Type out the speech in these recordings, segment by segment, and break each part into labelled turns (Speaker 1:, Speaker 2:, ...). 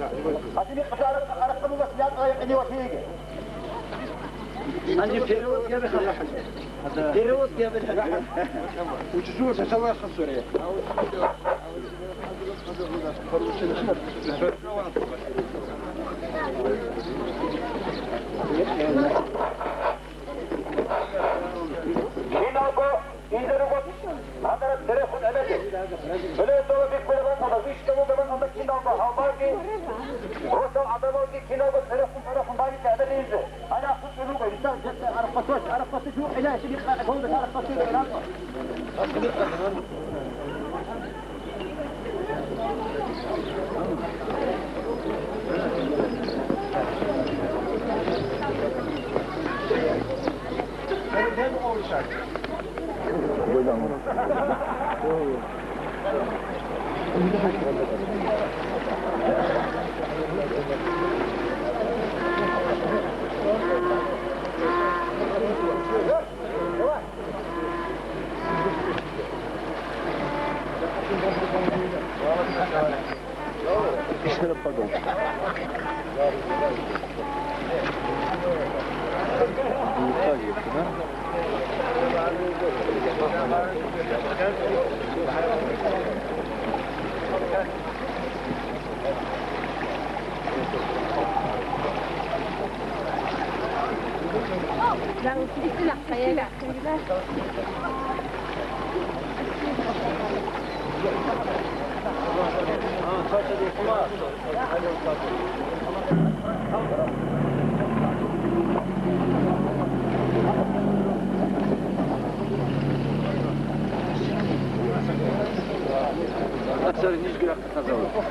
Speaker 1: هذه قصارى أرقم بس لا طيب إني وثيقة
Speaker 2: عندي فيروز قبل خلاص فيروز قبل
Speaker 3: وجسوس سوا خسرية
Speaker 1: هذا التلفون أبدي فلا توقف كل من مضيش كم من عندك كنا بحاضرين وصل عضلاتي كنا بالتلفون تلفون باقي أبدي أنا أخذ له إنسان جت عرفت شو علاج اللي أقول عرفت شو العلاج
Speaker 4: لا وفي لا خيال
Speaker 2: أكثر نيش قرأت تزوج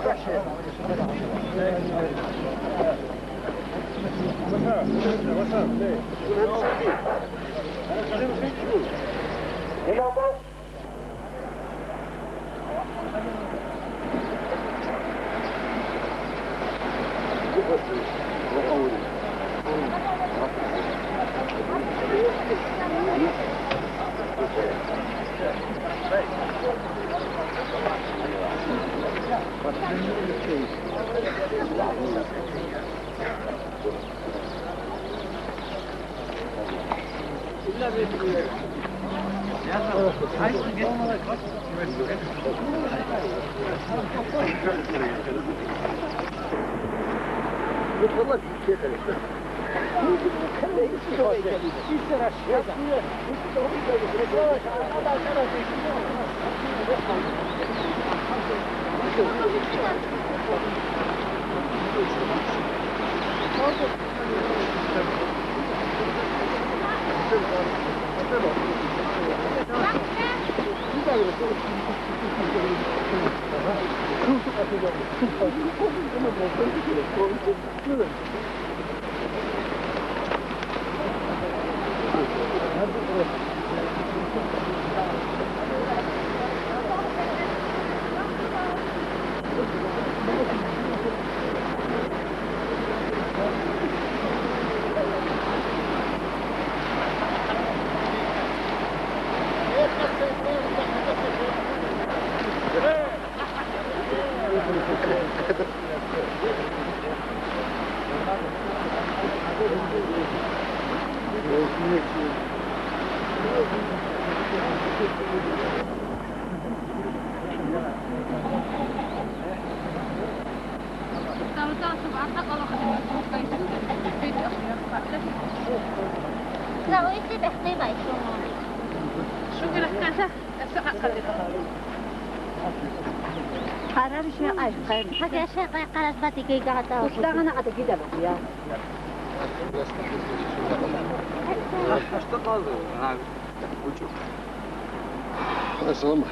Speaker 4: لا ويسي بحطي باي شو قلت كذا أسأل قرار شيء قايم حاجة شيء قرار باتي كي قاعدة وشتغلنا على كده بس يا
Speaker 2: اشتغل أنا وجو
Speaker 3: السلام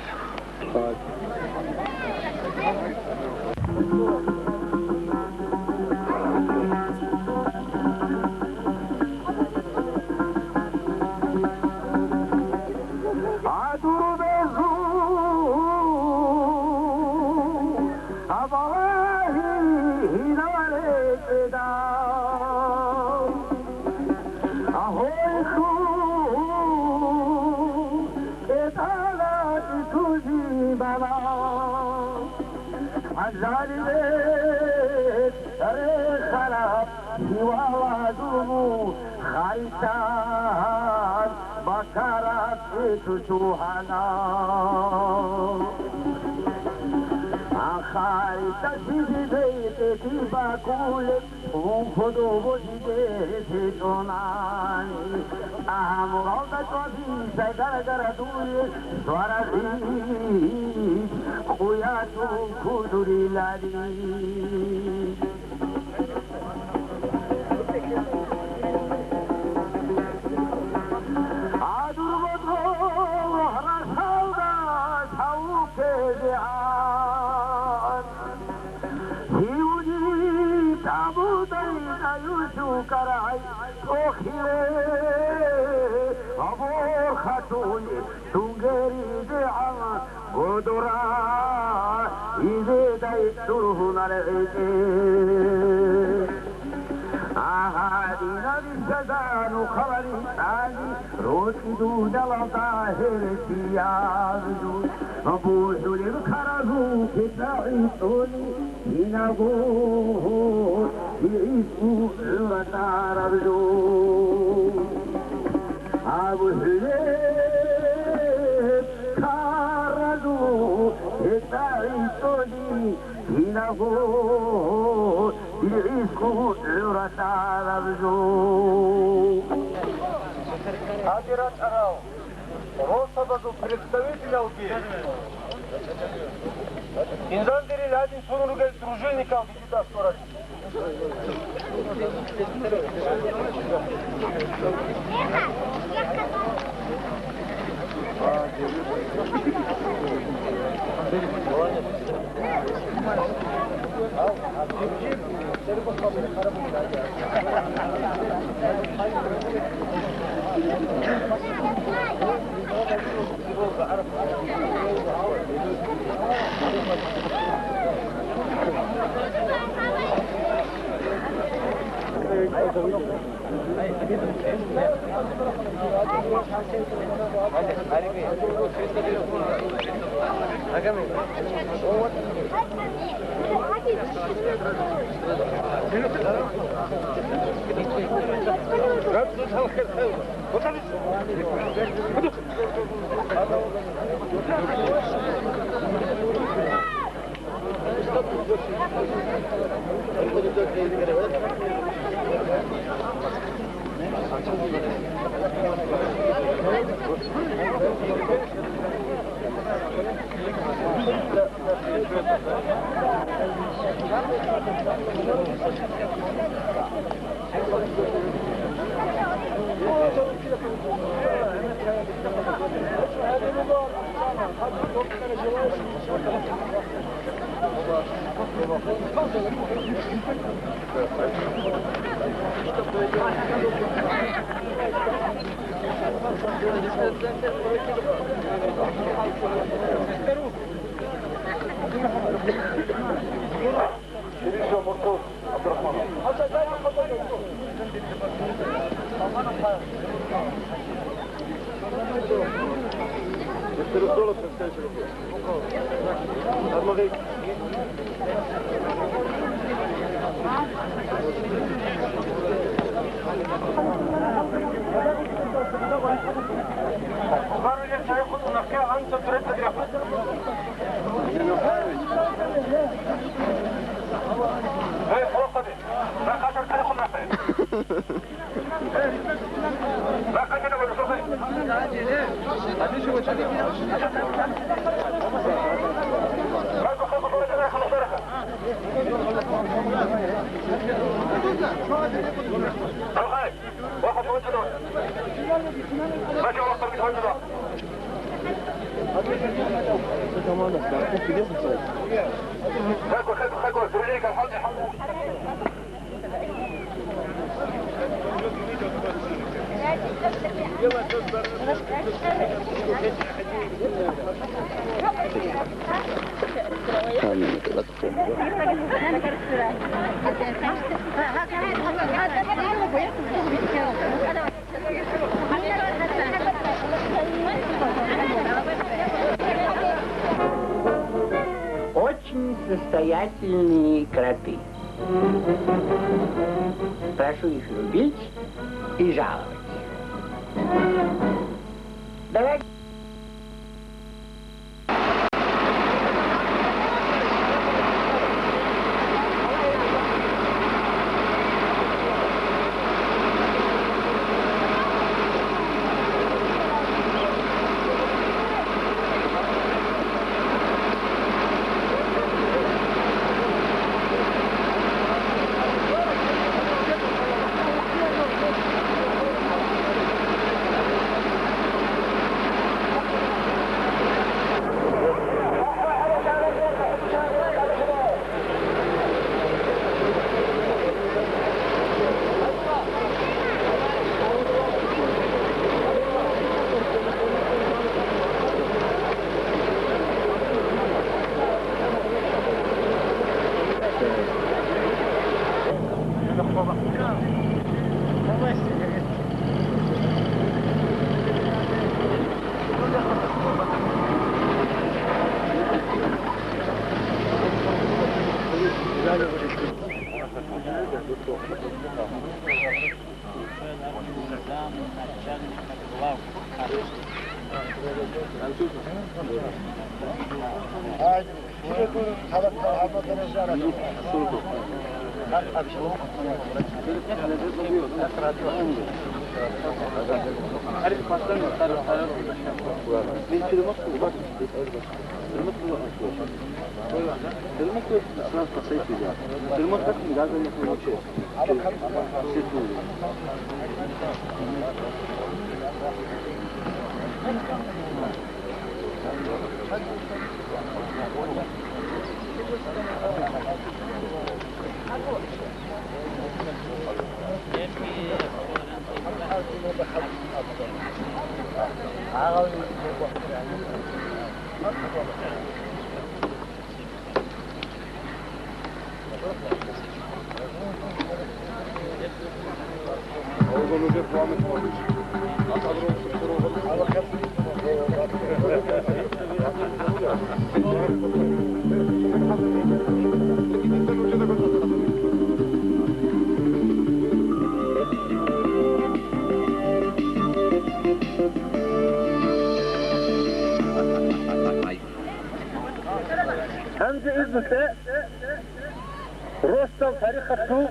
Speaker 1: ووادو خالتان بكرت تشوهنا خالت سيدي بيتي باكولك وخدو بوجدي توناني أمرضت وفي سجر دولي سواري خوياتو كدري لدي دون الظاهر سيادو أبوز للكرهو كتعيطوني ينبوه يعيشوا وطار الجو أبو هليل كاردو كتعيطوني ينبوه يعيشوا وطار الجو
Speaker 3: Адират Арау, Росабаду представителя Алгии. Инзандерили один сурургель дружинников визита скоро.
Speaker 5: Очень состоятельные кроты. برشوی شروع بیچ ایجا آمد
Speaker 3: Hamza İzmit'te Rostov tarikatı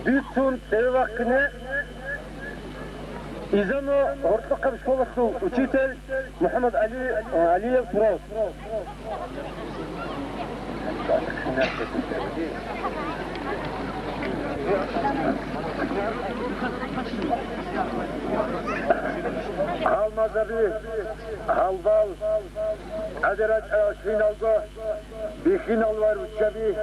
Speaker 3: Büyüksün sebebi hakkını İzano Ortakam Şolası Uçitel Muhammed Aliyev Turaz Hal Mazabi, Halval, Aderaç Şinalgo, bir Şinal var Uçabi,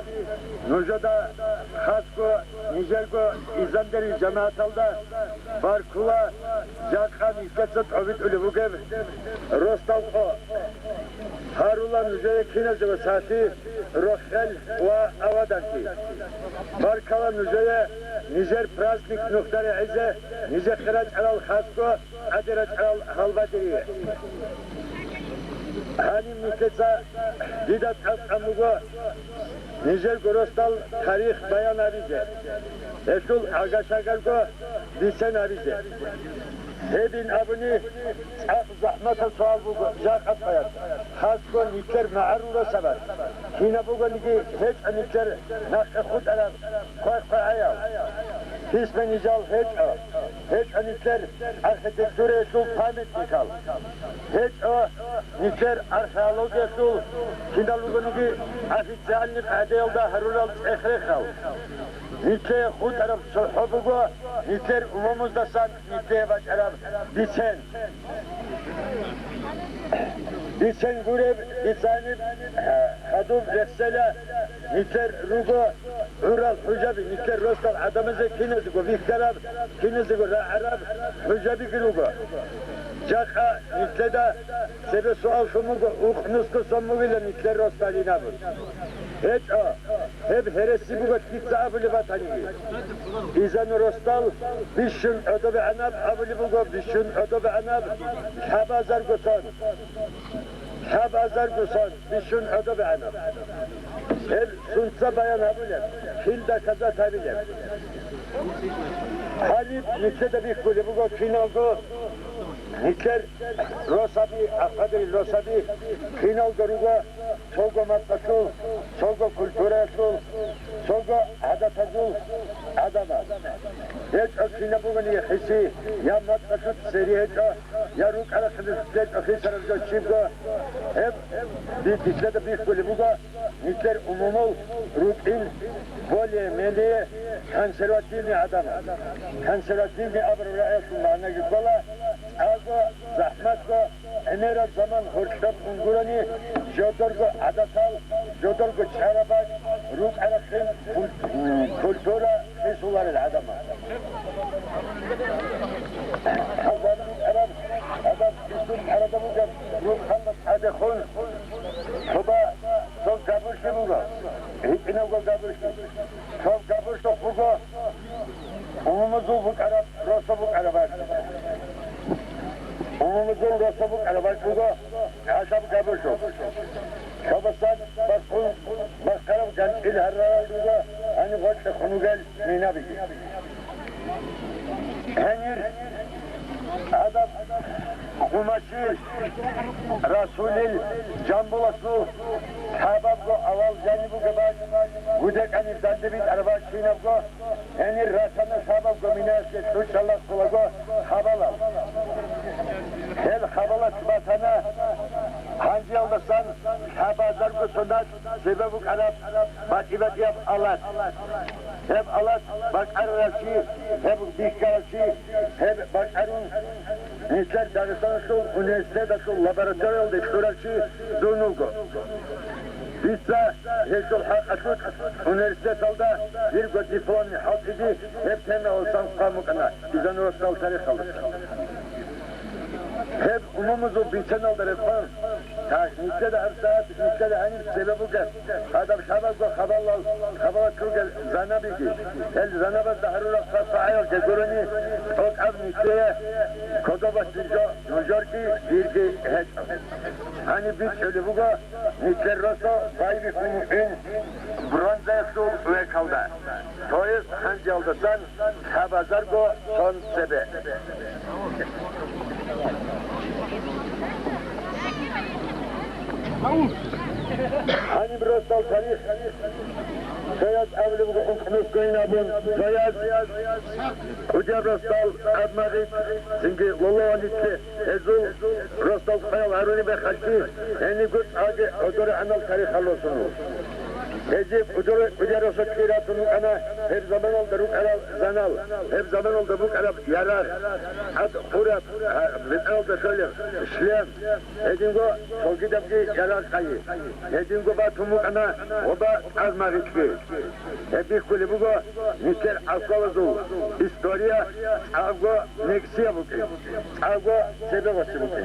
Speaker 3: Nurjada, Hasko, Nijergo, İzanderi Cemaatalda, Barkula, Jakhan, İsketzat, Ovid Ulibugev, Rostalko, Harulan Nurjaya Kinazı ve Saati, Rohel ve Avadanki, Barkala Nurjaya, Nijer Praznik Nuhtari İze, Nijer Kıraç Alal Hasko, Aderaç Alal Halvadiri. Hanim Nikeza, Didat Haskamugo, Nijer Gorostal, Tarih Bayan Arize. Eşul Agaşagargo, Disen Arize. Hebin abuni, Zahmata Sual Bugo, Jakat Bayat. Hasko Nikler Ma'arura Sabat. Hina Bugo Niki, Hiç Nikler, Nakı Khud Arab, Koy Ayav. Hisme Nijal Hiç O. Hiç Nikler, Arhitektüre Eşul Pamet Nikal. Hiç O, Nikler Arheologi Eşul, Hina Bugo Niki, Afizalnik Adeyalda Harural Ekhrekhal. Nikler Khud Arab Sohubugo, Nikler Umumuzda San, Nikler Baş Arab, Disen. Disen Gureb, Disanib, Hadum Rexsela, Nikler Rugo, Ural Hujabi, Nikler Rostal, Adamızı Kinezigo, Viktarab, Kinezigo, Arab, Hujabi Rugo. Jaka Nikler'da sebe sual şumugo, Ukhnusko Somugile Nikler Rostalina bu. Hiç o, hep heresi bugot gitse abuli vatani. İzan Rostal, Bişün ödobe anab, abuli bugo, Bişün ödobe anab, Habazar Guson. Habazar Guson, Bişün ödobe anab. Hep sunsa bayan abiler, kilde kaza tabiler. Halip niçe de bir kulübü go kinalgo, niçer rosabi, afadri rosabi, kinalgo rugo, sogo matlasul, sogo kulturasul, sogo adatasul, adama. Hiç o kinabugani hissi, ya matlasut seri hiç o, ya ruk arasını hiç o hisarızgo çibgo, hep niçe de bir kulübü go, niçer umumul, rutin, volye, meliye, konservativni adama. Konservativni abr ra'asul ma'na gitkola, ago, zahmatgo, enera zaman hoştat ungurani, jodorgo adatal, jodorgo çarabak, ruk arasın, kultura, hisular adama. Hazarın adam hisul arada bucam, ruk hallat adekhun, soba, çok kabırşı buga, hipinavgo kabırşı, çok kabırşı buga, umumuzul buk arab, rosa buk arabak. Umumuzul rosa buk arabak buga, aşab kabırşı. Şabasan, bakun, bakarım can ilharra buga, hani vakti konu gel, mina bigi. Henir, adam, kumaşı, Rasulil, Cambulasu, Hababgo, aval canibu gebak, Gudek anif dandibit arabak şinabgo, henir rasana sababgo minasye, suçallah kulago, habalal. Hel habalat batana, hangi aldasan, habazargo sunat, sebebuk arab, batibat yap alat. Hep alat, bak arraşı, hep dikkarşı, hep bak arun, Nişler Dağıstan şu, üniversitede şu, laboratuvarda şurası dunulgu. Bizse, heşul hak açık, üniversitede bir gün diplomi hak idi, hep temel olsan kamukana, bizden ulusal tarih alır. Hep umumuzu bilsen alır efendim. Nişler de her saat, nişler de hangi sebebi gel. Adam şabazda kabala kılgel, zana bilgi. El zanabazda harura fasa'ayal cezurani, ok ab nişleye, Kodobasınca, Nujorki, Dirgi, Heç. Hani bir şöyle buga, Nişler Rosso, Baybi Kumuk'in, Bronzaya su üye kaldı. Toyuz, hangi aldasan, Habazargo, son sebe. Hani bir rostal tarih, Soyaz avli buga unkunuz koyunabın, Soyaz, Uca rostal admağit, çünkü Lolo Alitli, Ezul, rostal kayal Haruni Bekhalki, eni güç ağacı, odori anal tarih halosunu. Ecip, uca rostal kiratunu ana, her zaman oldu ruk alal zanal, her zaman oldu ruk alal yarar, ad kurat, bitnal da söyleyeyim, şlem, edingo, sol gidepki yarar kayı, edingo batumuk ana, oba azmağit ki. Hep kulübügo, nişler askalazul, historia, avgo neksiya buki, avgo sebebası buki.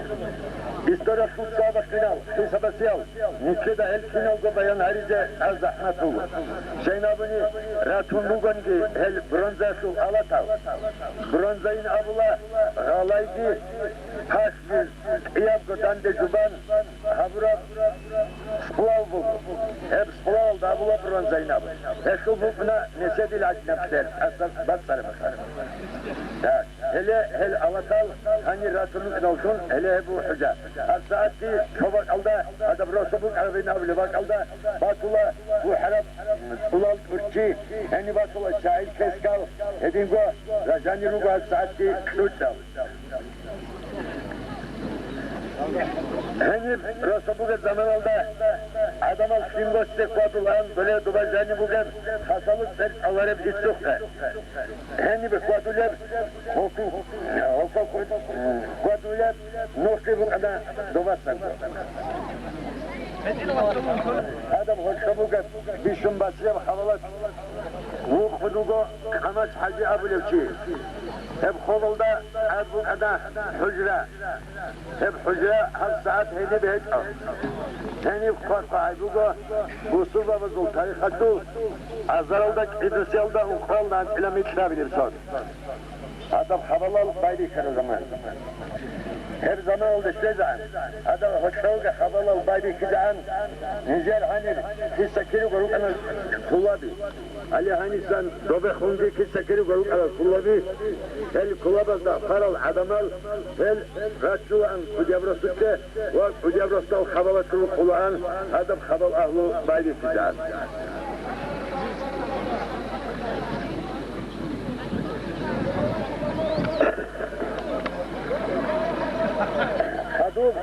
Speaker 3: Historia futsa bakınal, hesabasıyal, nişler de el kinalgo bayan harice az zahmet bugu. Şeynabını ratun bugan ki el bronzasul alatav, bronzayın abula, halaydi, haş bir iyabgo dande juban, habura spulav bugu. Hep spulav da abula bronzayın abula. Eşul buguna nesedil acnepler, asal batsarı bakar. Hele alatal, hani rasulun olsun, hele bu hüca. Her saati çobak alda, adam rosobuk arabine abile bak alda, batula, bu harap, ulal urçi, hani batula şahil keskal, edingo, rajani rugu her saati kıçal. Hani rosobuk zaman alda, adam al simboste kuatulan, böyle dubajani bugün, hasalık ver, alarım istukta. Hani bir kuatular, kuatular, nokta bu kadar dubastan. Adam hoşçabuk bir şumbasıya havalat. Bu kudugo kamaş hacı abulevçi. Hep kolunda bu kadar hücre. Hep hücre her saat heyne bir hiç al. Hani korkay bugo bu sulbabızul tarikatı azaralda İdrisiyalda ukraldan ilam içra bilir son. Adam havalı alıp baydı işler o zaman. her zaman oldu işte zaten. Adam hoşçakalın havalı baydı ki zaten. Nizel hani kissakiri koruk ana kullabi. Ali hani sen dobe hundi kissakiri koruk ana kullabi. El kullabazda paral adamal. El raçu an kucabrasutte ve kucabrastal havalatını kulağan. Adam haval ahlu baydı ki zaten. Hadum,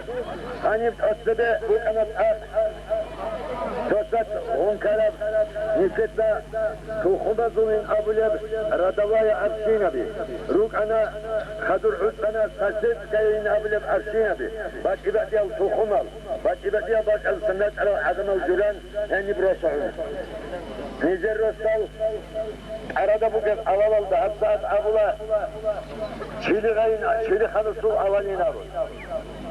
Speaker 3: hani ötede bu kanat Tosat, Hunkarab, Nisetla, Tuhumazulin Abuleb, Radavaya Arşinabi. Ruk ana, Hadur Utkana, Saset Gayin Abuleb Arşinabi. Bak ibadiyal Tuhumal, bak ibadiyal bak al-Sanat al-Adamal Julan, yani Brosa'un. Nizer Rostal, arada bu kez avalalda, Hapsaat Abula, Çili Gayin, Çili Hanısul Avalin Abu.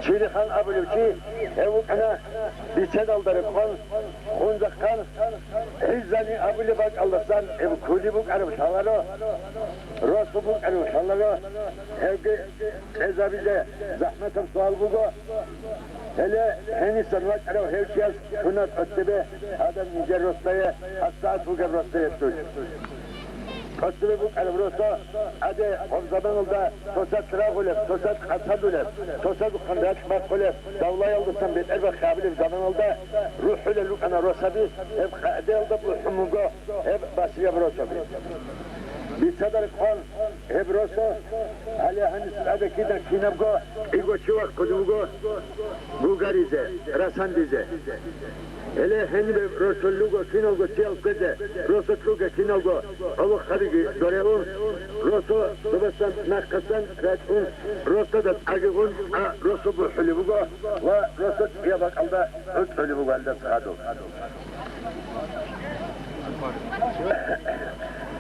Speaker 3: Çili Han Abuleb ki, evuk ana, Biçen aldarı kon, Hunzakkan, Hizzani Abuleb bak Allah'tan, ev kuli buk arıp şalalo, Rosu buk arıp şalalo, evge ezabize, zahmetim sual bugu, hele henüz sanmak arıp hevkiyaz, kunat öttebe, adam nice rostaya, hastaat bu gel rostaya tuş. Kostüme bu kalibrosa, ade o zamanında tosat kırak olep, tosat kasad olep, tosat kandaç bak olep, davlay aldırsan beter ve kabilim zamanında ruhuyla lukana rosabi, hep kade aldı bu humugo, hep basiye brosabi. Bir sadar kon, hep rosa, ali hanis adakiden kinabgo, igo çivak kodumugo, bulgarize, rasandize. Hele henübe rosollugo, kinalgo, siyalkede, rosotlugo, kinalgo, avuk harigi, dorelun, roso, dobasan, nakkasan, raçun, roso da agigun, roso bu hülübugo, ve roso yabak alda, üç hülübugo alda sıhadu.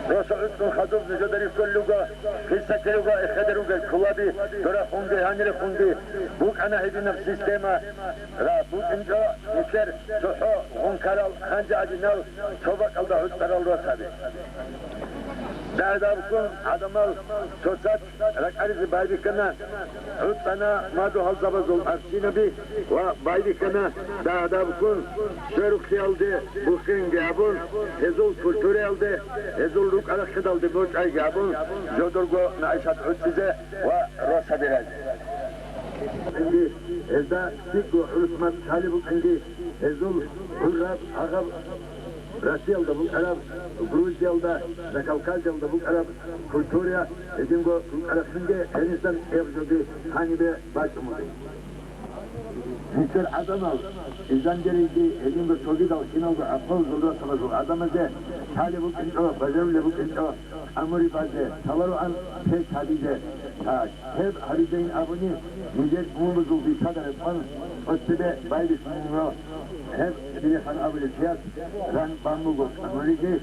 Speaker 3: Rosa üstün hadum nücederi solluga, hissekeluga, ekederuga, kulabi, dora hundi, hanire hundi, buk ana hedinam sistema, ra buk inca, niker, soho, hunkaral, hanca acınal, çobak alda hüstaral rosabi. Dağda bukun adamal, tosat, rakarizi baybikana, hüstana, madu halzabazul arsinabi, ve baybikana, dağda bukun, sörükli aldı, bukun gabun, hezul kültürü aldı, hezul ruk alakşad aldı, boçay gabun, jodurgo naişat hüstize, ve rosa biraz. Şimdi, ezda, sikku, hürüsmat, talibuk, şimdi, hezul, hürrab, ağab, Rusya'da bu Arap, Gruzya'da, Kavkasya'da bu Arap, Kulturya, edingo bu Arap şimdi Hindistan evzodi hanibe başımızı. Mr. Adamal, İzanderiydi, edingo Sogidal, Kinalgo, Apol, Zulda Savazu, Adamaz'e, Tali bu kinto, Bazarlı bu kinto, Amuri Bazı, Tavaru an, Tek Hadize, hep Hadize'nin aboni, Müced Umumuzul bir kadar etman, Ötübe Baybis Mumro, hep bir han abone fiyat, ran bambugo, Amurigi,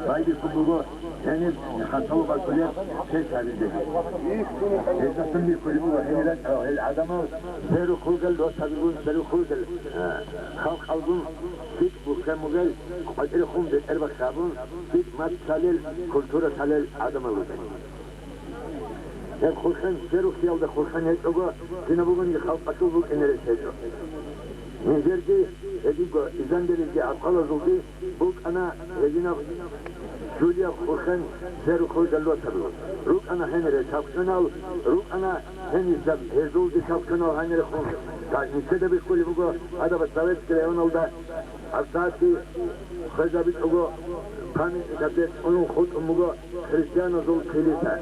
Speaker 3: Baybis Mumro, henüz hatalı bakılıyor, Tek Hadize. Esasın bir kulübü var, henilen, el adamı, Seru Kulgel, Dostabigun, Seru Kulgel, Halk Algun, Bit bu Kemugel, Adil Humdet, Erbak Sabun, Bit Mat Salil, Kultura Salil, Adamı Lütfen. Hep Kulkan, Seru Khiyal'da Kulkan Yetlogo, yine bugün halk akıl bu kenere şeydo. Nizerdi, Edigo, İzanderildi, Akala Zuldi, bu ana, Edina, Julia Kulkan, Seru Kulgallo tabi. Ruk ana henere çapkanal, Ruk ana henizde hezuldi çapkanal henere kul. Nise bir kulü bugo, adaba savet kireyonalda, Arsati, Khazabit ugo, Kani tabdet onun khut umugo, Hristiyan zul kilise.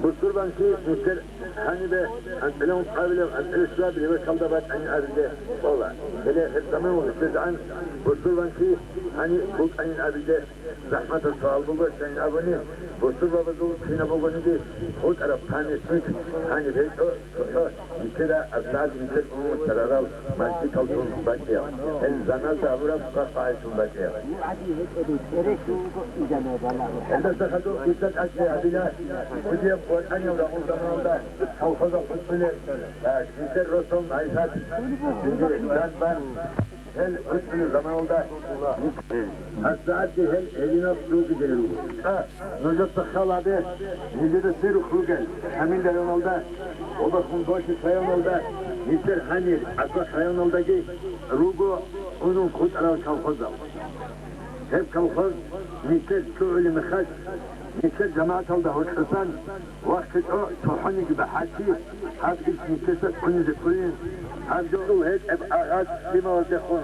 Speaker 3: Bu surbanki Mr. Hanibe, Antelon Kabilem, Antelon Kabilem, ve kaldabat hani abide, ola. Hele hep zaman oldu, sizden bu surbanki hani bu ayın abide, zahmet-ı sual bulur, senin abone, bu surbabızı kıyna bulgunu değil, hut Arap tanesi, hani belki o, Mr. Asad, Mr. Umut Sararal, Mansi Kalsun Bakıya, el zanal da avura fukar fahisun Bakıya. Elde sakatı, İzzet Akşe Adila, Kudiye Kuatan Yavra, o zamanında Kavkaza Kutbüle, Mr. Rosom Aysat, şimdi ben هل حسن زمان ده الساعات دي هل elina su gidelim. Nöcet tıkkaladı. Nöcet seri kurgel. Hemin de yolda. O da kumbaşı sayan olda. Nister hani akla sayan oldaki rugo onun kutlar kalkozal. Hep kalkoz nister köylü mıhaç. Nister cemaat aldı hoşkısan. Vakit o tuhani gibi haki. Hafif nisterse onu zikrin. Hafif hep ağaç lima oldu konu.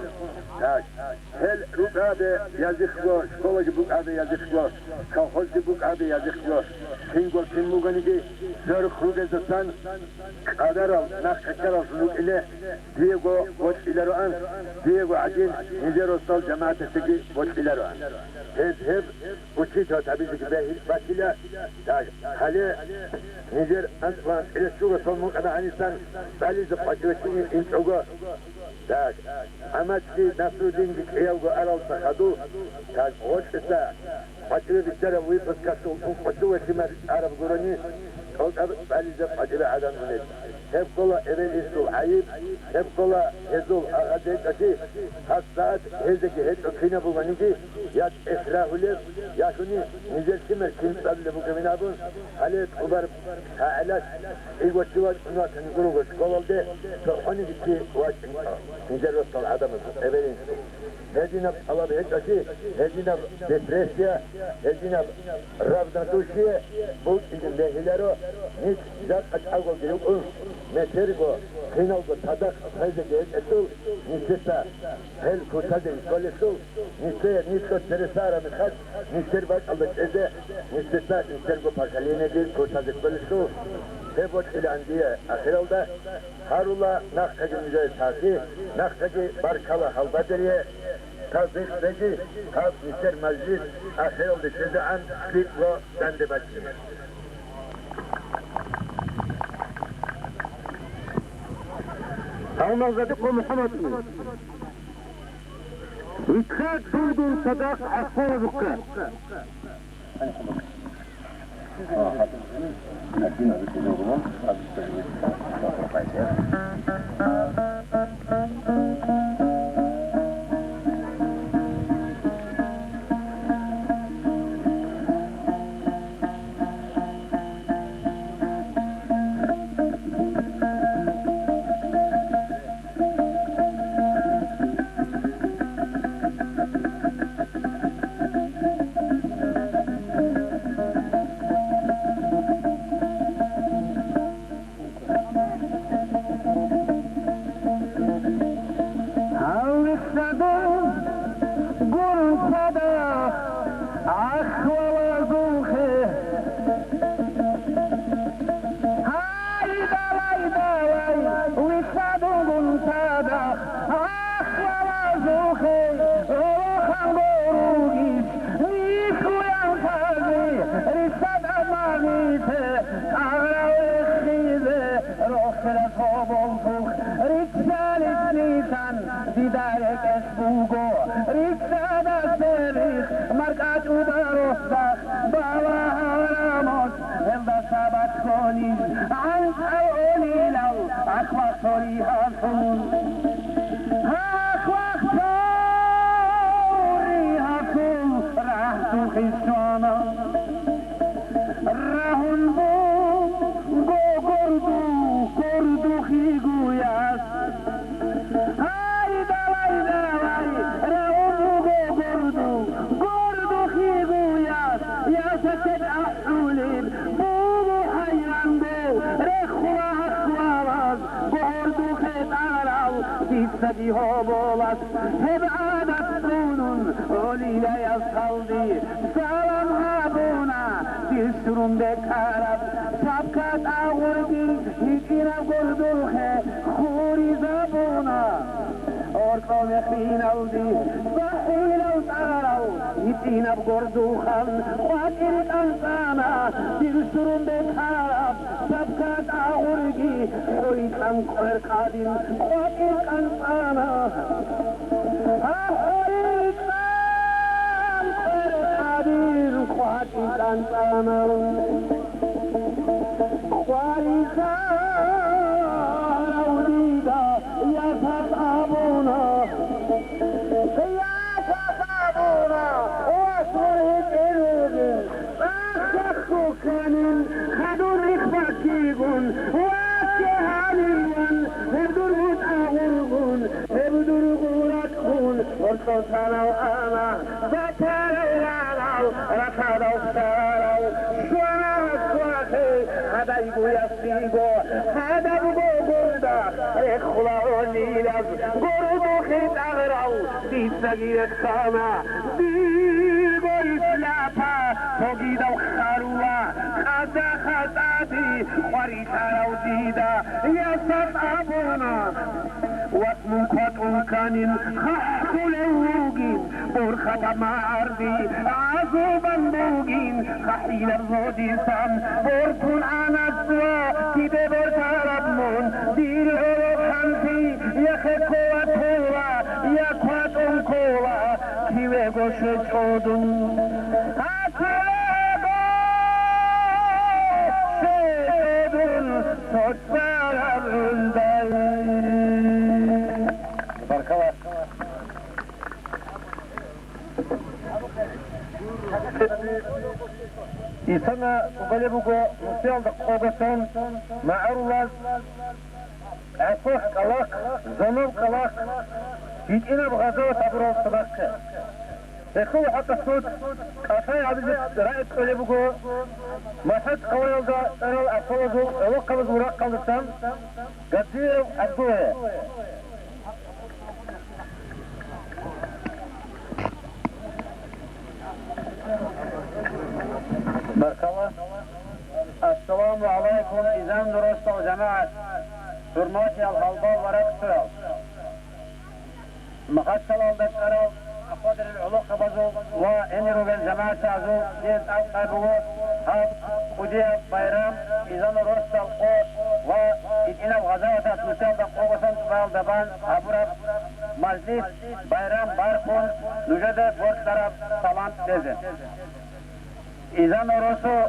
Speaker 3: هل رقابة يزخوا شكوى بقابة يزخوا كوخوز بقابة يزخوا تنقل تنموغنيجي زر خروج زستان قادرال نخكرال سلوك إله ديغو وش إلى رؤان ديغو عجين نجر وصل جماعة تسجي وش إلى رؤان هب وشيتها تعبيزك باهي باشيلا هل نجر أنتوان إلى السورة صلمون أنا عنيستان بالي زفاجوشين إنتوغو أماتي نصرالدين بكيوغو أرال سخدو كان غوشتا فاجرة بالجرى ويبس كاتو وقدوة كما عرب قراني قلت بالي زفاجرة عدم منيت هب قولا إبن إسول عيب هب قولا هزول أغاديت أشي هالساعت هزكي هزو كينا بوغانيكي ياد إسراه ليب ياشوني نجل كمر كين سابل بوغمين أبون عليت قبر هعلاش إيوة شواج أنوات نقولوغوش قولال دي فرحوني بكي واج نجل وصل عدم إبن هدينا الله بهيك أشي هدينا ديبريسيا هدينا رابطة توشية بوك إذن لهلارو نيك ذات أتعوغل ديوغ مترغو خينوغو تدق خيزة جهد أسول نيسيسا هل كوتادين كوليسو نيسير نيسكو ترسارة من خد نيسير باك الله جزء نيسيسا نيسيرغو باكالينة دي كوتادين كوليسو هبوت إلى عندية أخيرال ده هارولا ناقتاقي مجاي تاقي ناقتاقي باركالا حلبادرية تازيق بيجي تاز نيسير مجلس أخيرال ده شزعان كيكلو داندي باشي
Speaker 1: أنا صديقكم محمد ويتخاد دودون صداق عصفور بكار
Speaker 3: سارو سارو شواخه هدای گویستیگو هدای گوگوندا اخلاونی از گردو خیت اغراو دیسگی اکسانا دیگو اسلاپا توگیدا و خاروا خدا خدا دی خوری تارو دیدا یسد آبونا واسمون کتون کنین خحکولوگین برخدا مردی عزوبا بوگین خحیل الرودی سم برکن آنسوا کیده برترمون دیر رو خمسی یخکو تورا یکواتون کورا کیوه گوشه چودون İsana galibugo musyalda qogasan ma'rulas afah qalaq zaman qalaq yit'ina bghazawat abral sabaqqa يخو حق الصوت قصاي عبد رأيت قلبكو ما حد قوي يلقى أنا الأفوض وقبض ورقم السم قدير الدوية بارك الله السلام عليكم إذا درست جماعة سرماتي الغلباء ورق سرال مخشل الدكتور قدر العلوق بزو وإنرو بالجماعة عزو جيد أبقابه هاب خديه بايرام إذا درست القوت وإدئنا بغزاوة أسمسيال دقوة سنتبال دبان أبراب مجلس بايرام باركون نجد برد طرف سلام تزن إذا نرسو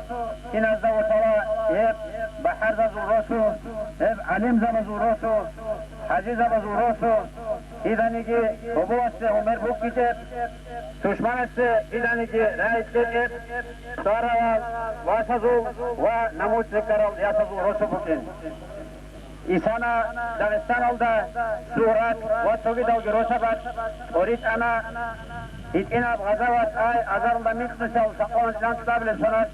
Speaker 3: كنازة وصلاة هب بحر زو رسو هب علم زو رسو حجيز زو رسو إذا نجي هبوات عمر بوك كتب دشمن إذا نجي رئيس كتب دارا واسزو ونموت ذكر ياسزو رسو بكين إسانا داغستان الدا سورات وطوغي دوغي رسبات أريد أنا إتنا بغزوات آي أزار دا ميقنسل سقوان جان تابل سنات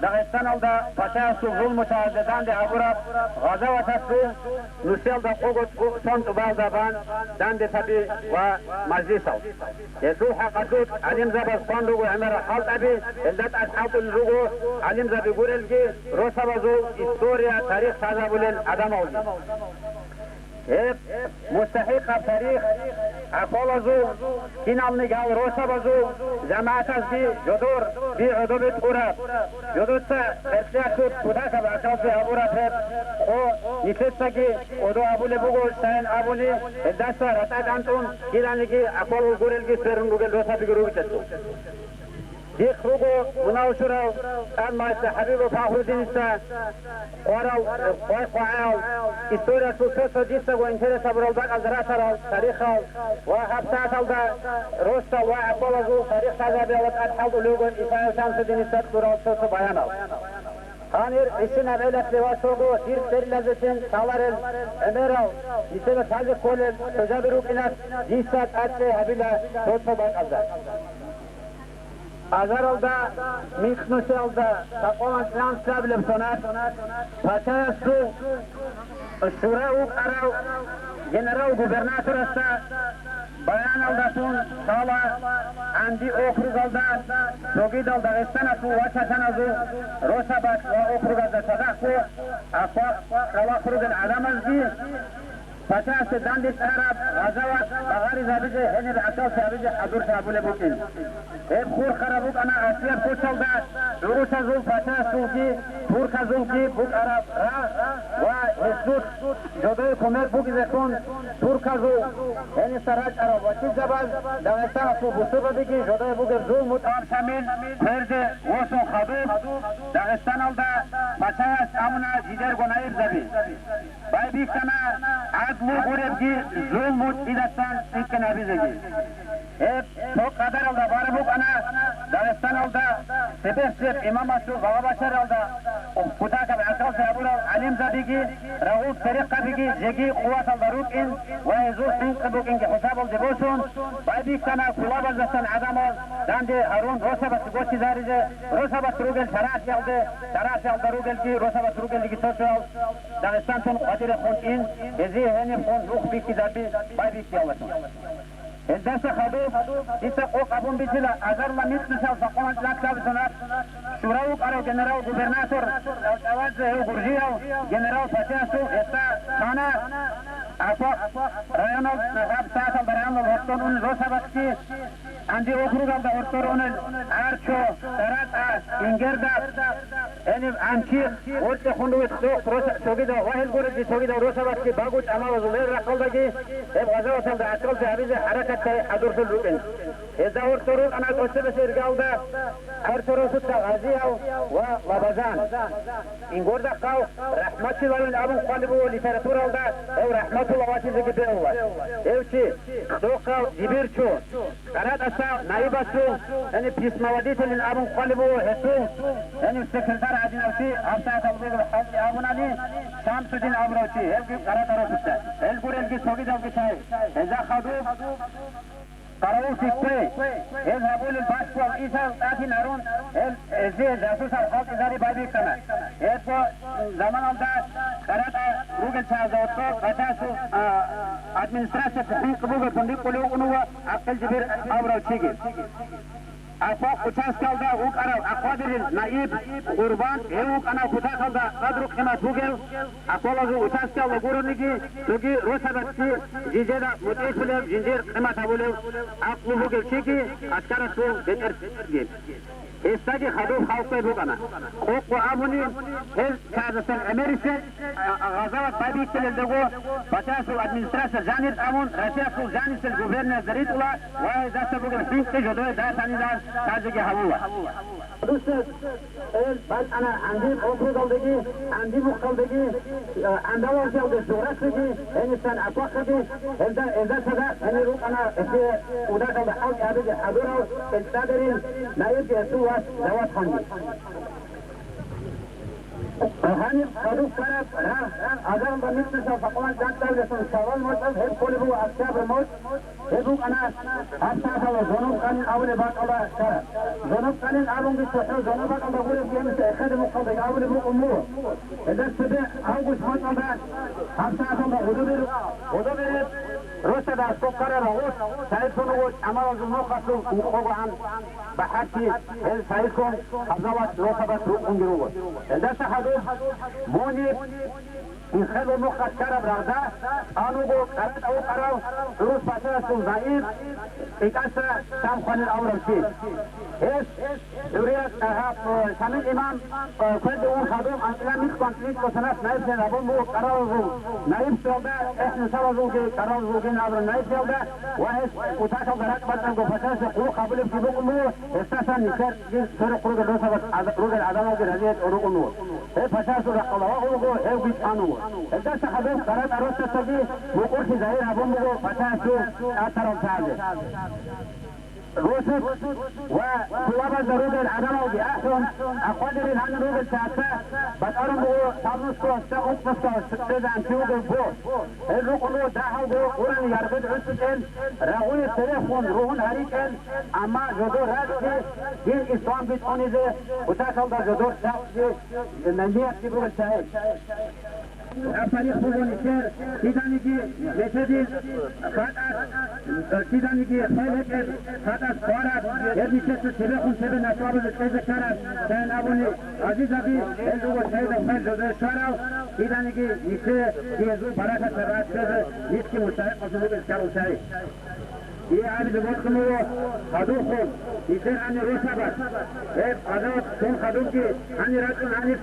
Speaker 3: داغستان الدا فشاسو ظلم متعددان دي عبورات غزوات السو نسيل دا قوغت سن تبال دابان دان دي تبي ومجلسل يسو حقاتوت علم زبا صندوغو عمر حالت أبي الدات أصحاب الرغو علم زبا قرلجي رسبزو إستوريا تاريخ سازابولين عدم أولي هب مستحق تاريخ أقولزو كنال نقال روسبزو جماعت از بي جدور بي عدوب توراب جدور سا ارتياكتوت كتاك بأساس أبورات هب او نتساكي ودو أبولي بغو سين أبولي الدستا رتاك أنتون كيلانيكي أقول غوريلكي سرن روغل روسا بيگرو بيتسو ديخ روغو مناوشراو المايستا حبيبو فاخر دينيستا قوارو قوائو استوريا سوسوسو ديستا وانترسا برالباق الزراتراو تاريخاو وحبساتاو دا روستا وعقولازو تاريخ تازابيوات أدحالو لوغو إسايو شامسو دينيستا قرال سوسو بياناو Hanir işin abelet levasogo bir serilazesin salarel emeral isebe taze kolel tezabiruk inas disat atse habila sotso bakazda Azaralda Miknuselda Takolan Translabilem sonat Pachayasu Şurauk Arav General Gubernator Asta Bayan aldatun Sala Andi Okruzalda Sogidal Dağestanasu Vaçaşanazu Rosabat ve Okruzalda Sadakku Afak Kavakrugal Adamazdi Pachayasu Dandis Arab Gazavat Bagari Zabice Henir Akal Sabice Hadur Sabule Bukin hep khur kharabuk ana asiyat koçalda urusa zul Pachayasu ki Turka zul ki buk Arab ve hesut jodoy kumer buk izekon Turka zul Heni saraj Arab vati zabaz Dağestanasu Busubadiki jodoy buk zul mutam şamil Ferze Vosun Khadub Dağestan alda Pachayas amuna jider gonayib zabi Bay biktana adlu gurebgi zul mut idastan ikken abizegi hep çok kadar alda bari buk ana Dağestan alda sebep imam asu Gavabaşar alda Kutaka ve akal seyabural alim zabi
Speaker 1: بيجي رؤوف طريقة بيجي زيجي قوات الضروب إن ويزور حنق بوك إنك حساب الدبوسون وأبي كما كلاب الزسن عدم داندي هارون روسبت قوتي زارجة روسبت روغل شرات يالد روغل جي روسبت روغل جي توشوال داغستان تون قدر خون إن يزي هني خون روخ بيكي دابي باي بيكي يالتون الدرس خدوف إذا قوق أبون بيجلا أجر ما نتنسى فقوان لاكتاب سنات شوراوك أرو جنرال غوبرناتور أواز هو برجيو جنرال فتاسو إستا خانا أفاق رأيانو نغاب ساعة بريانو الهرطون أون روسا بكتي عندي أخرج على الهرطون عارشو سرات إنجردا يعني عنشي ورد خندو يتسوق روسا سوغيدا واحد قرد سوغيدا روسا بكتي باقوش أما وزولير رقل داجي غزاوة سلد عسكال سهبيزة حركة حضور في الروكن إذا هرطون أنا قصة بسير قاودا هرطون ستا غازيو ولبزان إنجردا قاو رحمتي والن أبو قلبو لتراتورا ودا أو رحمة الله واتي زكي الله إيوشي دوقا جبيرشو قرات أسا نايباتشو يعني بيس مواديت من أبو قلبو هسو يعني السكرتار عدين أوشي أبتاعت أبوغ الحاج أبوناني شامس الدين أمروشي هلقي قرات أروستا هلقور هلقي سوغيد هلقي شاي إذا خدوب قرأوا سيكوي يذهبوا للباشكو والإيسا تاتي نارون زي جاسوس الخلق إذاري بابي كما يدفو زمان الدا قرأت روغل شازوتو قتاسو administrasyon تحقيق بوغل بندق قلو قنوة عقل جبير أبرو تشيكي أفاق قتاس كالدا وق أراو أقوادر النائب قربان هيوق أنا قتا كالدا قدرو قيمة بوغل أقوالازو قتاس كالدا قرو نيجي لغي روسا بكتي جيجيدا متعيش بلو جنجير قيمة تابولو أقلو بوغل تشيكي أشكارسو بيتر جيل استاجي خدوف خاوكي بوغانا خوق وآموني هل كازسن أمريكا غزاوة بابي تلدغو بتاسو administrasyon جانب آمون رسياسو جانب الجوفرنر زريد الله وهي داستا بوغل حينك جدوه داساني دار تاجيكي هوا دوستر بس أنا عندي أفراد الدقي عندي مقال دقي عندي وزيل الدورات دقي إنسان أطاق دقي إذا سدا أنا روك أنا وذاك الحال هذا حضوره التدرين لا يجي سوى دوات خندي هاني خدوف كرب أذان بمثل فقوان جاكتر لسن شوال موتل هب قلبو أكتاب الموت هبوك أنا أستاذ الله ظنوب كان أولي باك الله شرب ظنوب كان أبون بسحو ظنوب باك الله قولي بيامس إخدم القضي أولي بو أمور إذا السبع أوغش موت الله أستاذ الله غدوبير روسا دا سكر رغوت سايكون وغوت أمام زنوخة وقوغو عن بحكي هل سايكون أبزوات روسا بس روكون جروغوت إذا سحدوه موني يخلو نقطة شرب رغدا آنوغو قرد أو قراو روس باشا سلطائيب إكاسا شام خوان الأمر الشيء إيش دوريات شامل إمام كل دون خدوم أنتلا ميك كونفليكت وسناس نايب سين ربون مو قراوزو نايب سيودا إحنا سوازو كي قراوزو كي نابر نايب سيودا وإيش وتاشو غراك بطنكو فتاش قلو قابل في بوك مو استاسا نكر سرق روغ الروسا بس روغ العدامو كي رزيت روغ النور إيه فتاشو رقلا وغلقو إيه بيت آنو الدرس خدوم قرات أروسا تجي وقرش زهير أبون مو فتاشو أترون سعادة روسك وطلاب الزروج العدمة بأحسن أقدر الهن روج الشعساء بتقرم بو تابنسكو استقوط نسكو استقيد عن تيوغ البوت الرقلو داحو بو قرن يربد عسكين رغوي التليفون روحن هريكين أما جدور هاتي دين إسلام بيتونيزي وتاكل دا جدور شاقسي المنبيع تبرو الشاهد أفريق بوغن إشير سيدانيكي مشهدين خاطر سيدانيكي خيلك خاطر سوارات يدي شسو تليخون سبن أسواب الشيزة كانت سين أبوني عزيز أبي هلوغو شهيد وخيل جزر شوارو سيدانيكي إشير يزو براكة سرات شزر نسكي مستحق وصلوب الشارو شاي ये आज विमोट को खदूम को इसे अन्य रोसा बस एक खदूम तुम खदूम की अन्य राज्य अन्य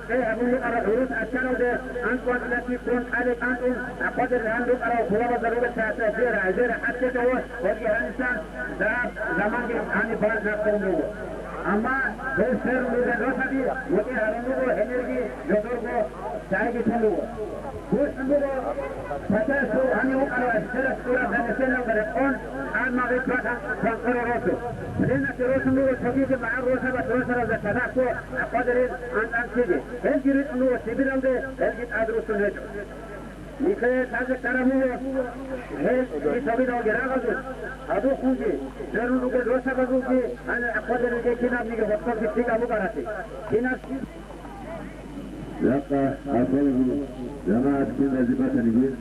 Speaker 1: कई अबूल अरब हुरूस अच्छा दे अंत वाले की कौन आले कांत अपद ध्यान दो करो खुला जरूरत चाहते हैं फिर हाजिर अच्छे तो वो कि इंसान जमा के अन्य बात ना करेंगे अम्मा फिर लोग रोसा भी वो कि हरों को एनर्जी जो को تعالي تلو وسبوا فتاسوا أن يوقعوا الثلاث سورات التي غرقون عن ما غيبت تنقر روسو لأن روسو نور تجيب مع روسو بس روسو رزق تناكو قدرين عن أنسيجي هل جريت نور سيبيلهم ده هل جيت أدرسوا نجو لكي تازق ترموه هل يسابيد وغراغ أبو خوجي لأنه نقول روسو بزوجي أنا أقدر لكي كناب نيجي وقتل في السيق أبو كراتي كناب
Speaker 3: يبقى أصله جماعة كل أجبات نجيب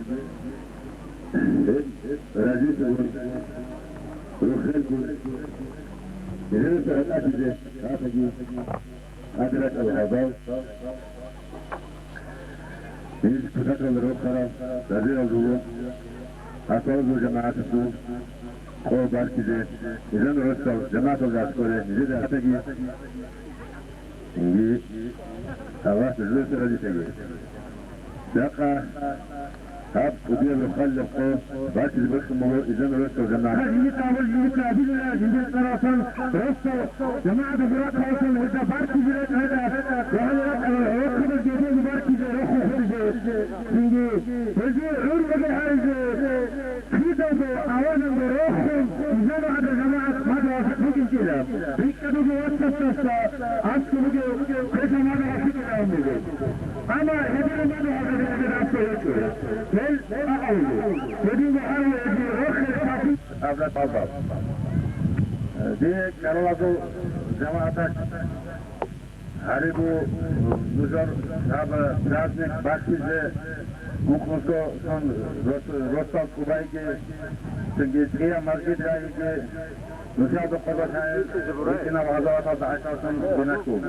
Speaker 3: رجيت روخلكم إذن سأل أفجي أدرك الهبال إذن كتاك الروخرة رجيل الروح أصله جماعة السوء هو باركزي إذن رسل جماعة الأسكوري إذن أفجي إنجي الله تجلس رجي تجي دقة هاب ودي المخلف باكي بخمه إذن رسل جماعة هذه تعمل جميعا بالله جميع طرفا رسل جماعة فرات حوصل هذا باركي جريت هذا وهذا رسل الجيبين باركي جريت إنجي رجي عور بقي هذا خيطة أولا بروحهم إذن هذا جماعة ماذا وفقه كده بيكتبوا واسطة أسكوا بقي كيف ماذا وفقه أمي أما هذا ماذا وفقه أسكوا هل أقول يدي محاول يدي رخي أبلا طبعا دي كارلاتو جماعتك هاريبو نجار هذا رازنك باكيزة مخلصو سن روستال كوبايكي تنجيزكيا مرجد رايكي نشاهد قربة هاي لكن الغزوات عشر سن بنكوب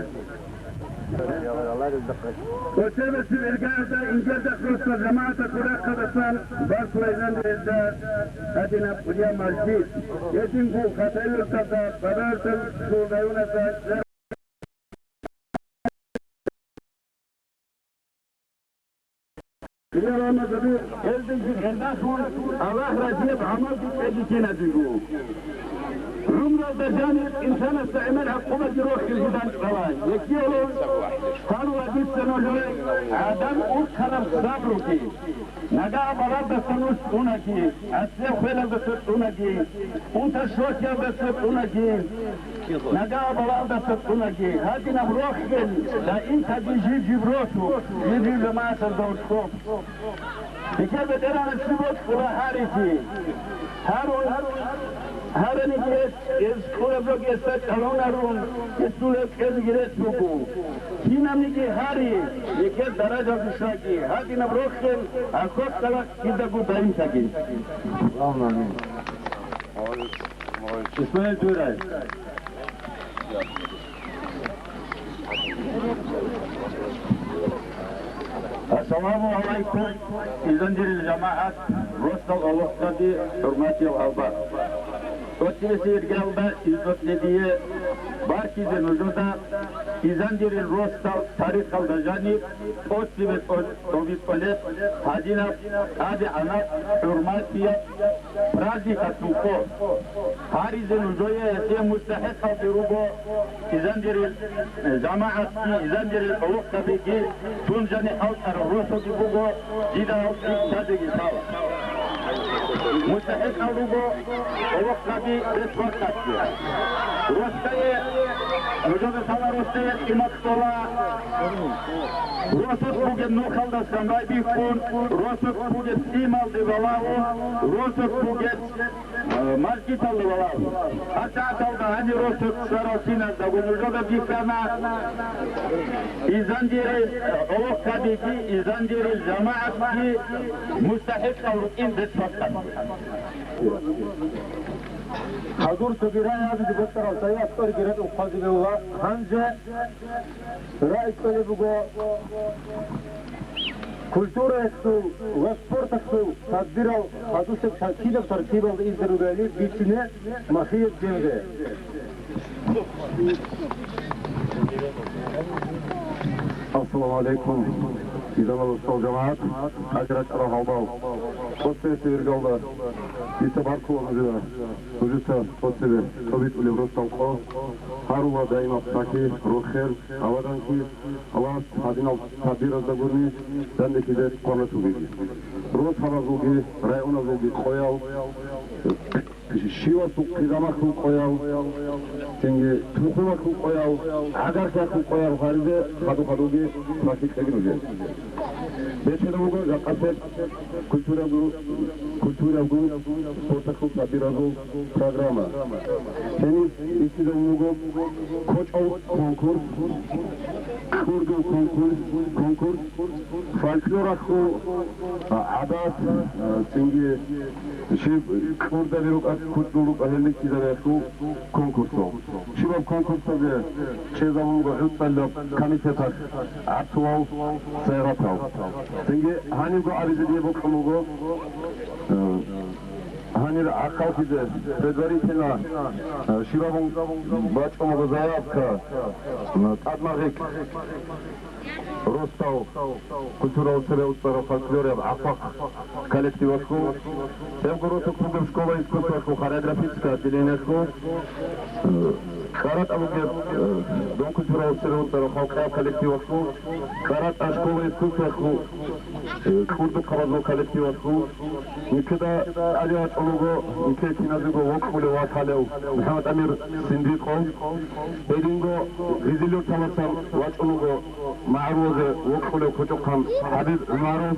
Speaker 3: وسبب الإرجاع إن جدك رسل جماعة كلها قدسان بس وإذن إذا أدنا بليا مرجد يجنكو خطير التفا بدرت السودايونة يا رب كبير هل الناس الله رجيب عمل تجينا تجو عمره بجانب إنسان استعمل حقوبة روح الهدان قواي يكيولون قالوا أجيب سنوجوي عدم أكرم صبركي نقا بلاد بسنوش أونكي أسيب خيلا بسر أونكي أنت شوكيا بسر أونكي نقا بلاد بسر أونكي هذه نبروخين لا إنت جيب روتو يجيب لما تدوركم بكذا دران السبوت ولا هاريتي هارني جيت إسكول بلوك يسات كلونارون إسكول كذا جيت بوكو هنا نيجي هاري يكيد درجة بشاكي هذه نبروخين أكوت كلا كده قدام شاكي اللهم آمين إسماعيل توراي السلام عليكم إذن الجماعة رسل الله قدي حرماتي الأوبار وتسير قلبه إذن نديه باركيز الوجودة إذن الرسل تاريخ الجانب أوتسيبت أوبيسوليت هادينا هذه أنا حرماتي رازي كتوكو هاريز الوجوية يسير مستحق بروبو إذن الجماعة إذن الله قدي تنجني حوت الرسل بوغو جدا تدقي سوا مستحق أولوغو ووقتي رسوة تاتيا روستية وجود سوا روستية إمات طولا روسوس بوغي نوخل دستان راي بيكون روسوس بوغي سيمال دي بلاو روسوس بوغي مالكيتال دي بلاو حتى أتال دا هني روسوس سراسينا دا وجود بيكانا إزانجيري ووقتي إزانجيري الجماعة مستحق أولوغين رسوة تاتيا حضور سبيران هذا جبتر السيئة أكثر جرد أخذ الله هنجة رأيك تلبقوا كولتورة يكسو وسبورت يكسو تدبيرو حدوثك شاكيدة بترتيبه بإذن رجالي بيتنا مخيط جنده السلام عليكم إذا ما الجماعات حجرة أروح الله وصفة سبير قلبه
Speaker 6: Ise barku olacak. Ucusa otebe tobit ule rostam ko. Haruva daima taki roher avadan ki Allah hadin al tabir da gurni sendeki de konusu gibi. Ros hava zogi rayona zogi koyal. Şiva su kizama su koyal. Çünkü tukuma su koyal. Agar su koyal halde kadu gi trafik tegin olacak. Beşede bu kaset kültüre bu sportakul tabirazu programa. Tenis içinde bu koç konkurs, kurdu konkurs, folklor akı adat, çünkü kurda bir kutluluk ahenlik çizere şu konkursu. Şimdi konkursta bir çezamunga hütbellep kanitetak aktual seyratal. Çünkü hani bu abize diye bu kamugu hani akal kize предварительно şirabun başkomuga zayavka tadmarik Ростов, культурал среустара фольклоре, АФАК, коллективашку, Евгородск клуб школа искусствашку, хореографическое отделениешку, Карат Абугев, Дом культурал среустара халкая коллективашку, Карат школа искусствашку, Курду кавазо коллективашку, Никида Алиат Олуго, Нике Киназиго, Вокмуле Ваталев, Мухаммад Амир Синдико, Эдинго, Визилюр Таласан, Вач Олуго, معروض وقفل كتقهم حبيب معروف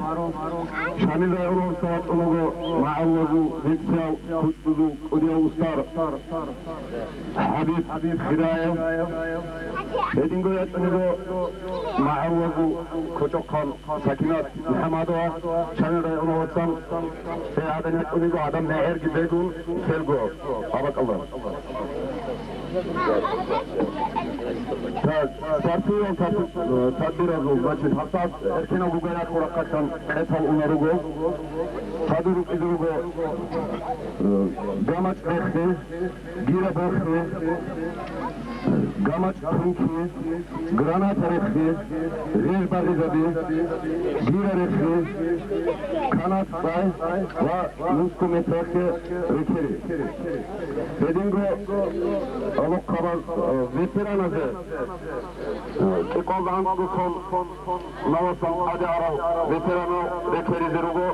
Speaker 6: شامل يعروض سوات ألوغو معروض ذكساو كتبزو قديو ستار حبيب خرايا هدينغو يتنغو معروض كتقهم ساكنات محمدوا شامل يعروض سام سيادن يتنغو عدم نعير جزيقون سيلغو أبك الله Partiyon tadbir azul, значит, hassas erken avugaya kurakatan etal unarugo, taduruk idurugo, gamaç ekhi, gira bekhi, gamaç tunki, granat ekhi, rej bagizabi, gira ekhi, kanat bay ve nusku metrake rekeri. Dedingo, alok kabaz, veteranazı, Kikoldan kukol, Navasan Adi Arav, veterano rekeri zirugo,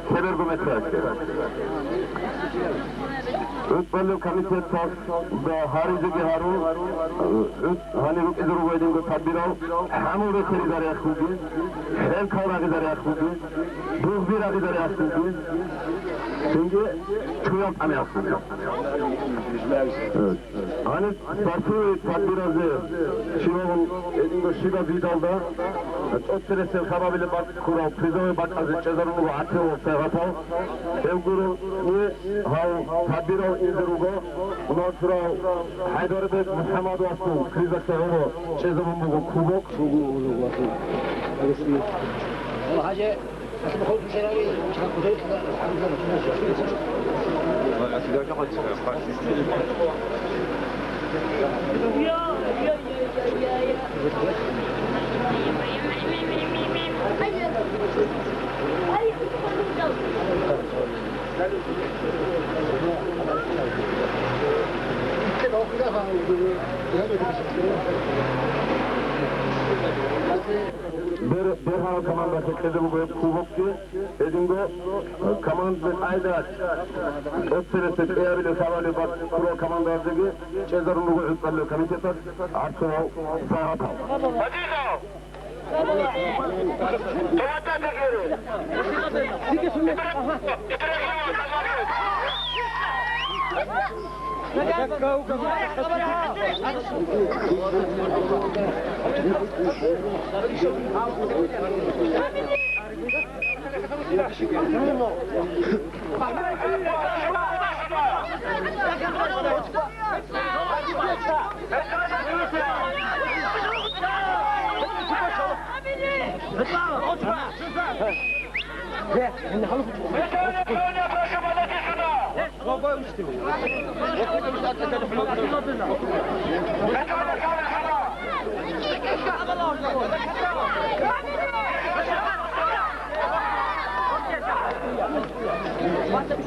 Speaker 6: sebergu metrake. Ütbelli komitet tas ve harici giharu, hani ruk idurugo edingo tadbirav, hamu rekeri zari akhugi, el kavra zari akhugi, buzbira zari akhugi, çünkü çuyam ame akhugi. Hani partiyo tadbirazı, Şirovun edingo şiga vidalda, çok seresel kababili bak kurav, prizovi bak azı çezarunu ateo sevatav, evguru ni hav tadbirav indirugo, bundan sonra Haydarabek Muhammadu Aslu, kriza sehugo, çezarunu bugu kubok.
Speaker 5: حاجة أسمع خلق سنوي شغل قدرت
Speaker 6: Derhal komandası kızı bu kubokçu, edingo komandası ayda ötseresi eğerli savali bak kuro komandası gibi Cezar'ın bu hütbelli komitetar artı o sahat al.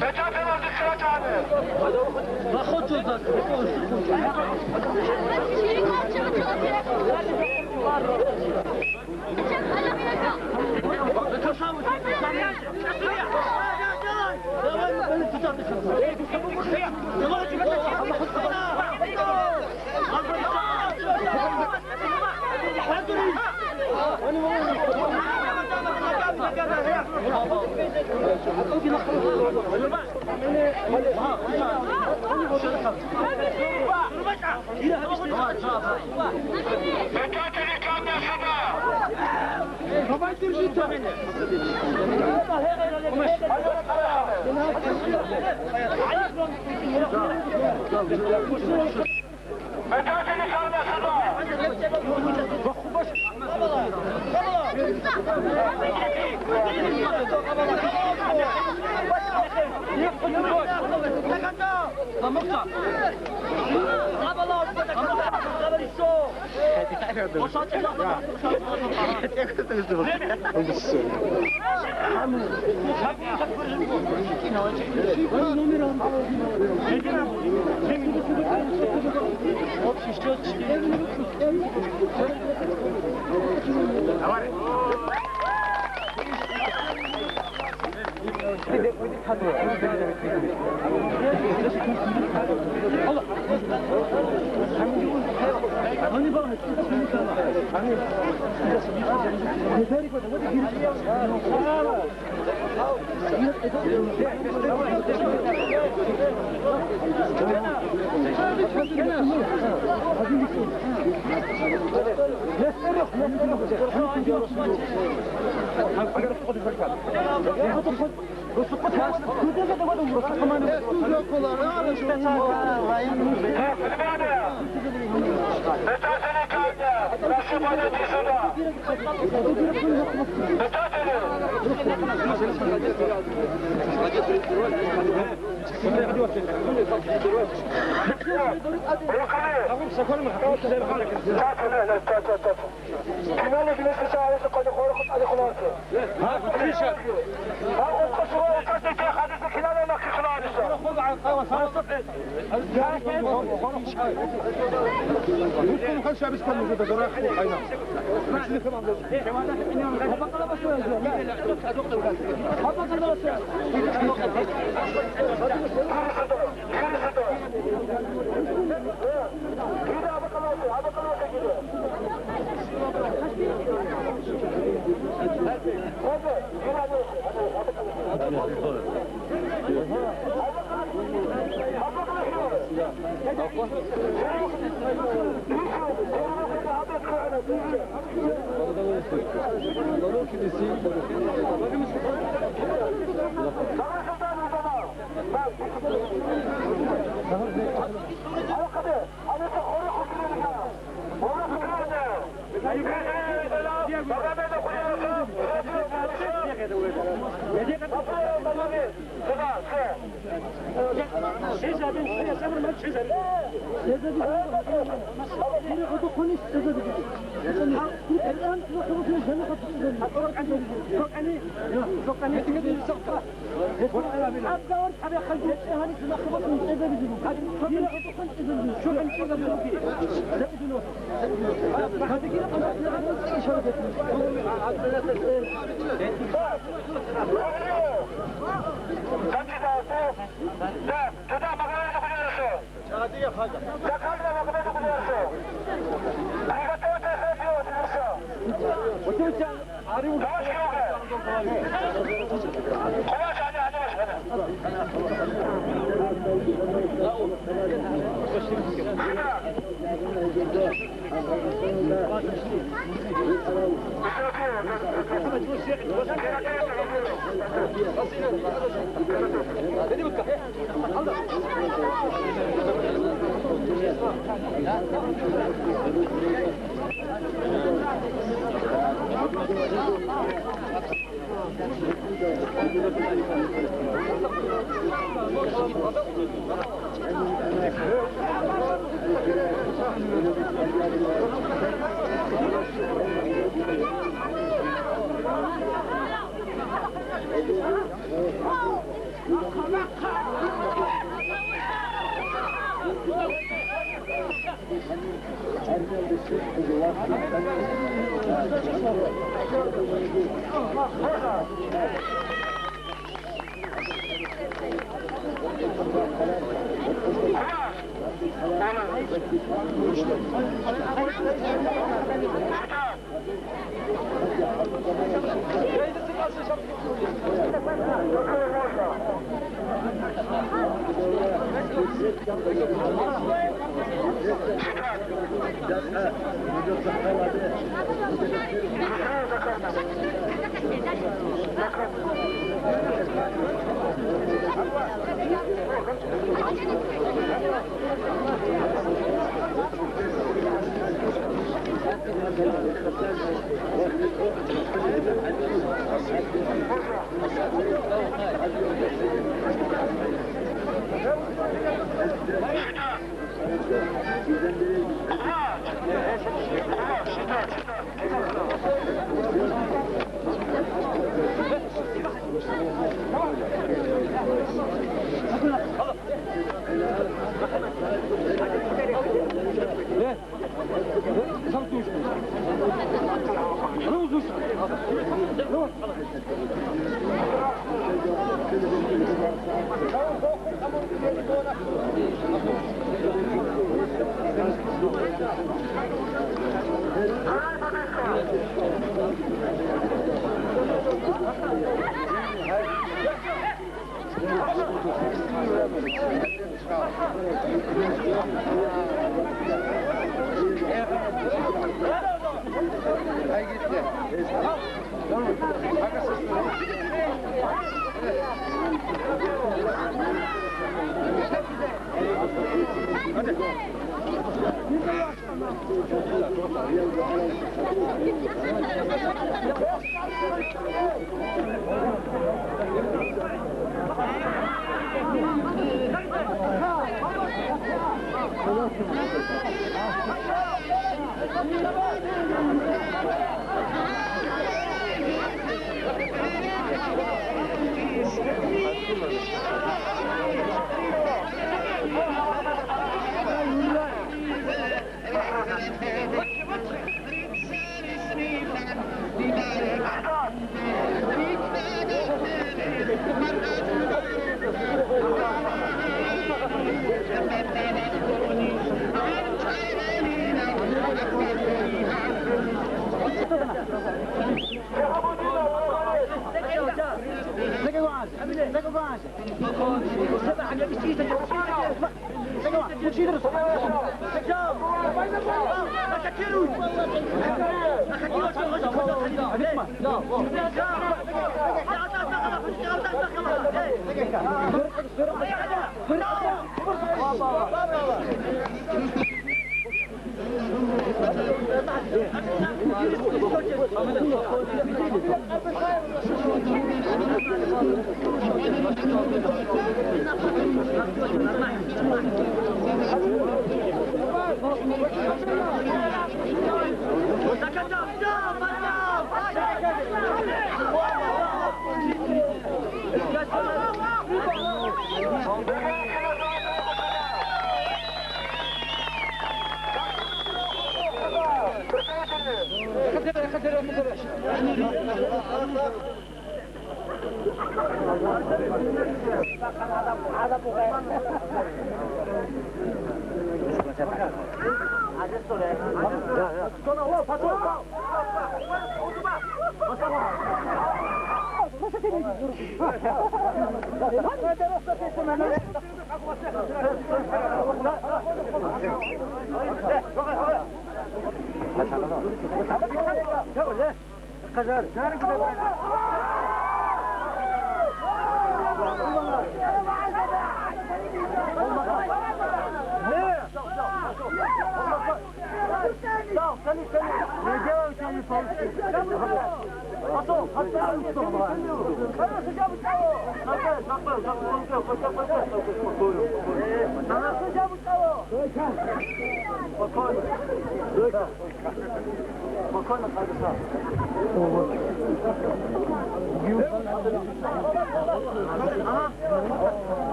Speaker 1: Beton Oh!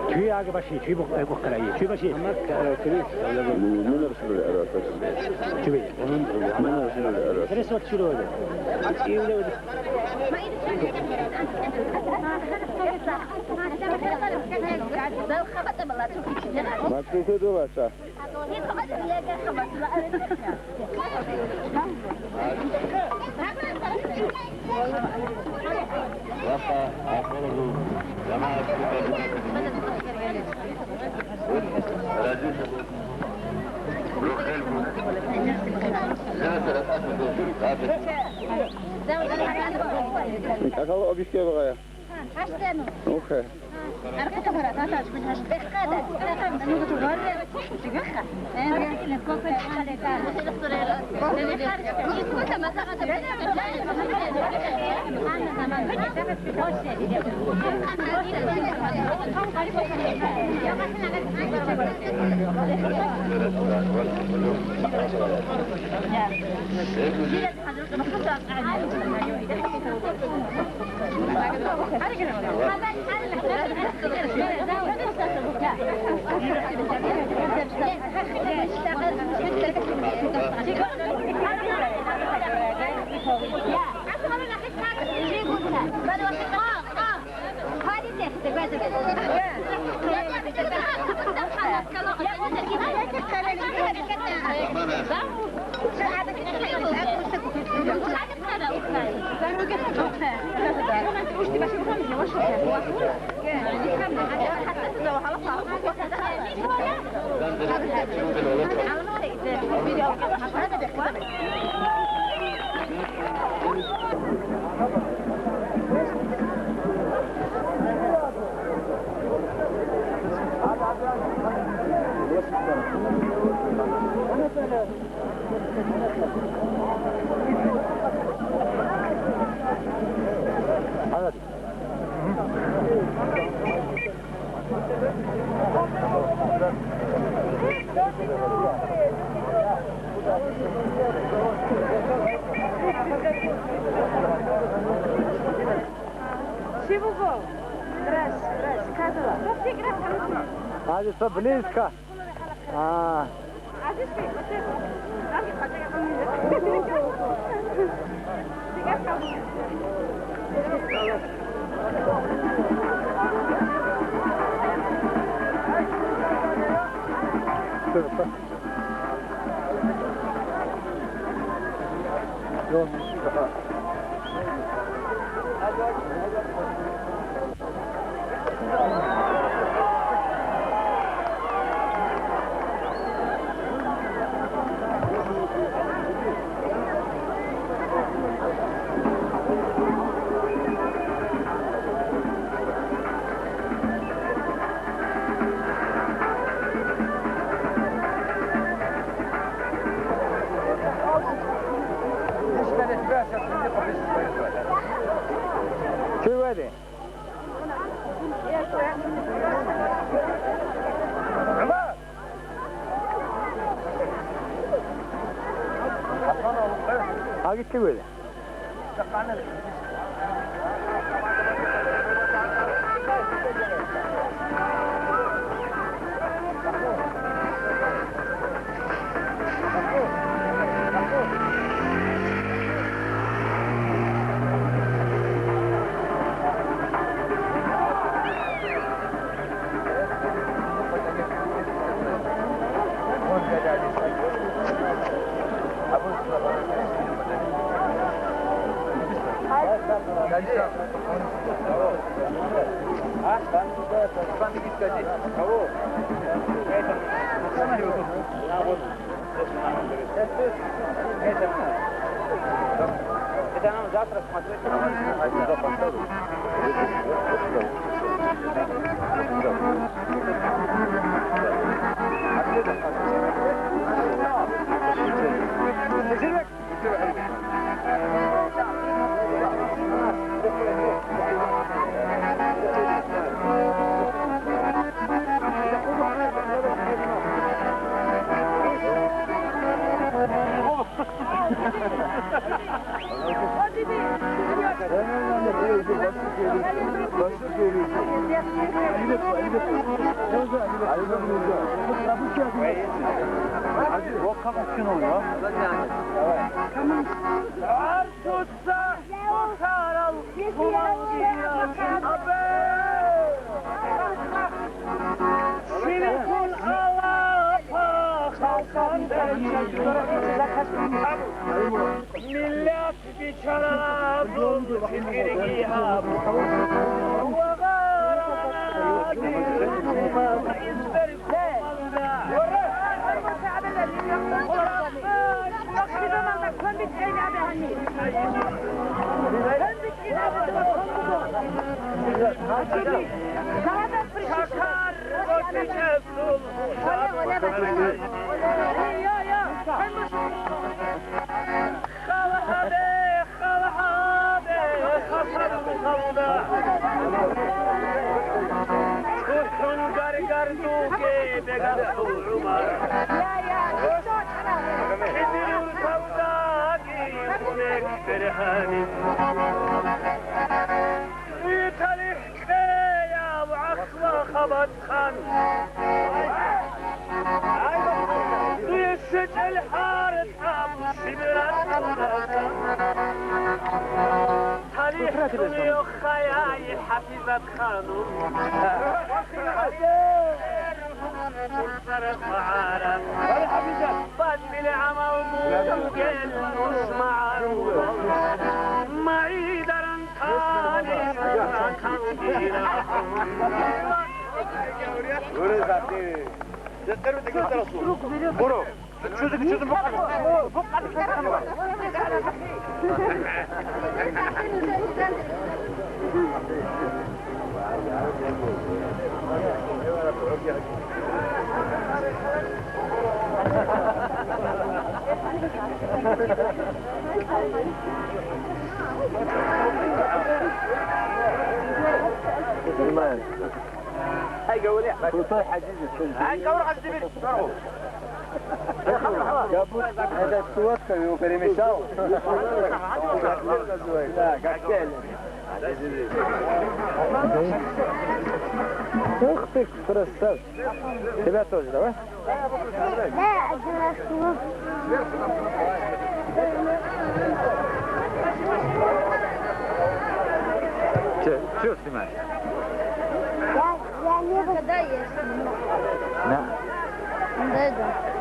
Speaker 5: توی آگه باشی توی بخکرایی توی باشی
Speaker 6: من رسول العراق
Speaker 5: توی
Speaker 6: من رسول العراق
Speaker 5: فرست شروع ده
Speaker 6: ما تو دو بچه
Speaker 1: رجل
Speaker 6: Akal obişke bakaya.
Speaker 4: Haşlanı.
Speaker 6: Okey.
Speaker 4: Arka tabara taş bin haş bekada. Rakam da nugu tuvar. Sigaka. Ne kokay haleta. Ne harika. Yıkılsa masaka da. Anne zaman. Hoş
Speaker 3: Hadi so bliska. Ah. Çeviri. Hadi çeviri. Millet bir çana buldu fikirgiha وغارنا دينهما إذ
Speaker 7: حفيظة خانم بعد بالعمى وموجل نسمع معي درن تاني
Speaker 1: برو çözün bu هاي قولي كل حاجز هاي قول عبد البيت
Speaker 2: هذا السواد كانوا بريميشاو لا قاعد اختك فرستر تبع توجد لا شو اسمه
Speaker 4: يعني بداية
Speaker 2: نعم
Speaker 4: بداية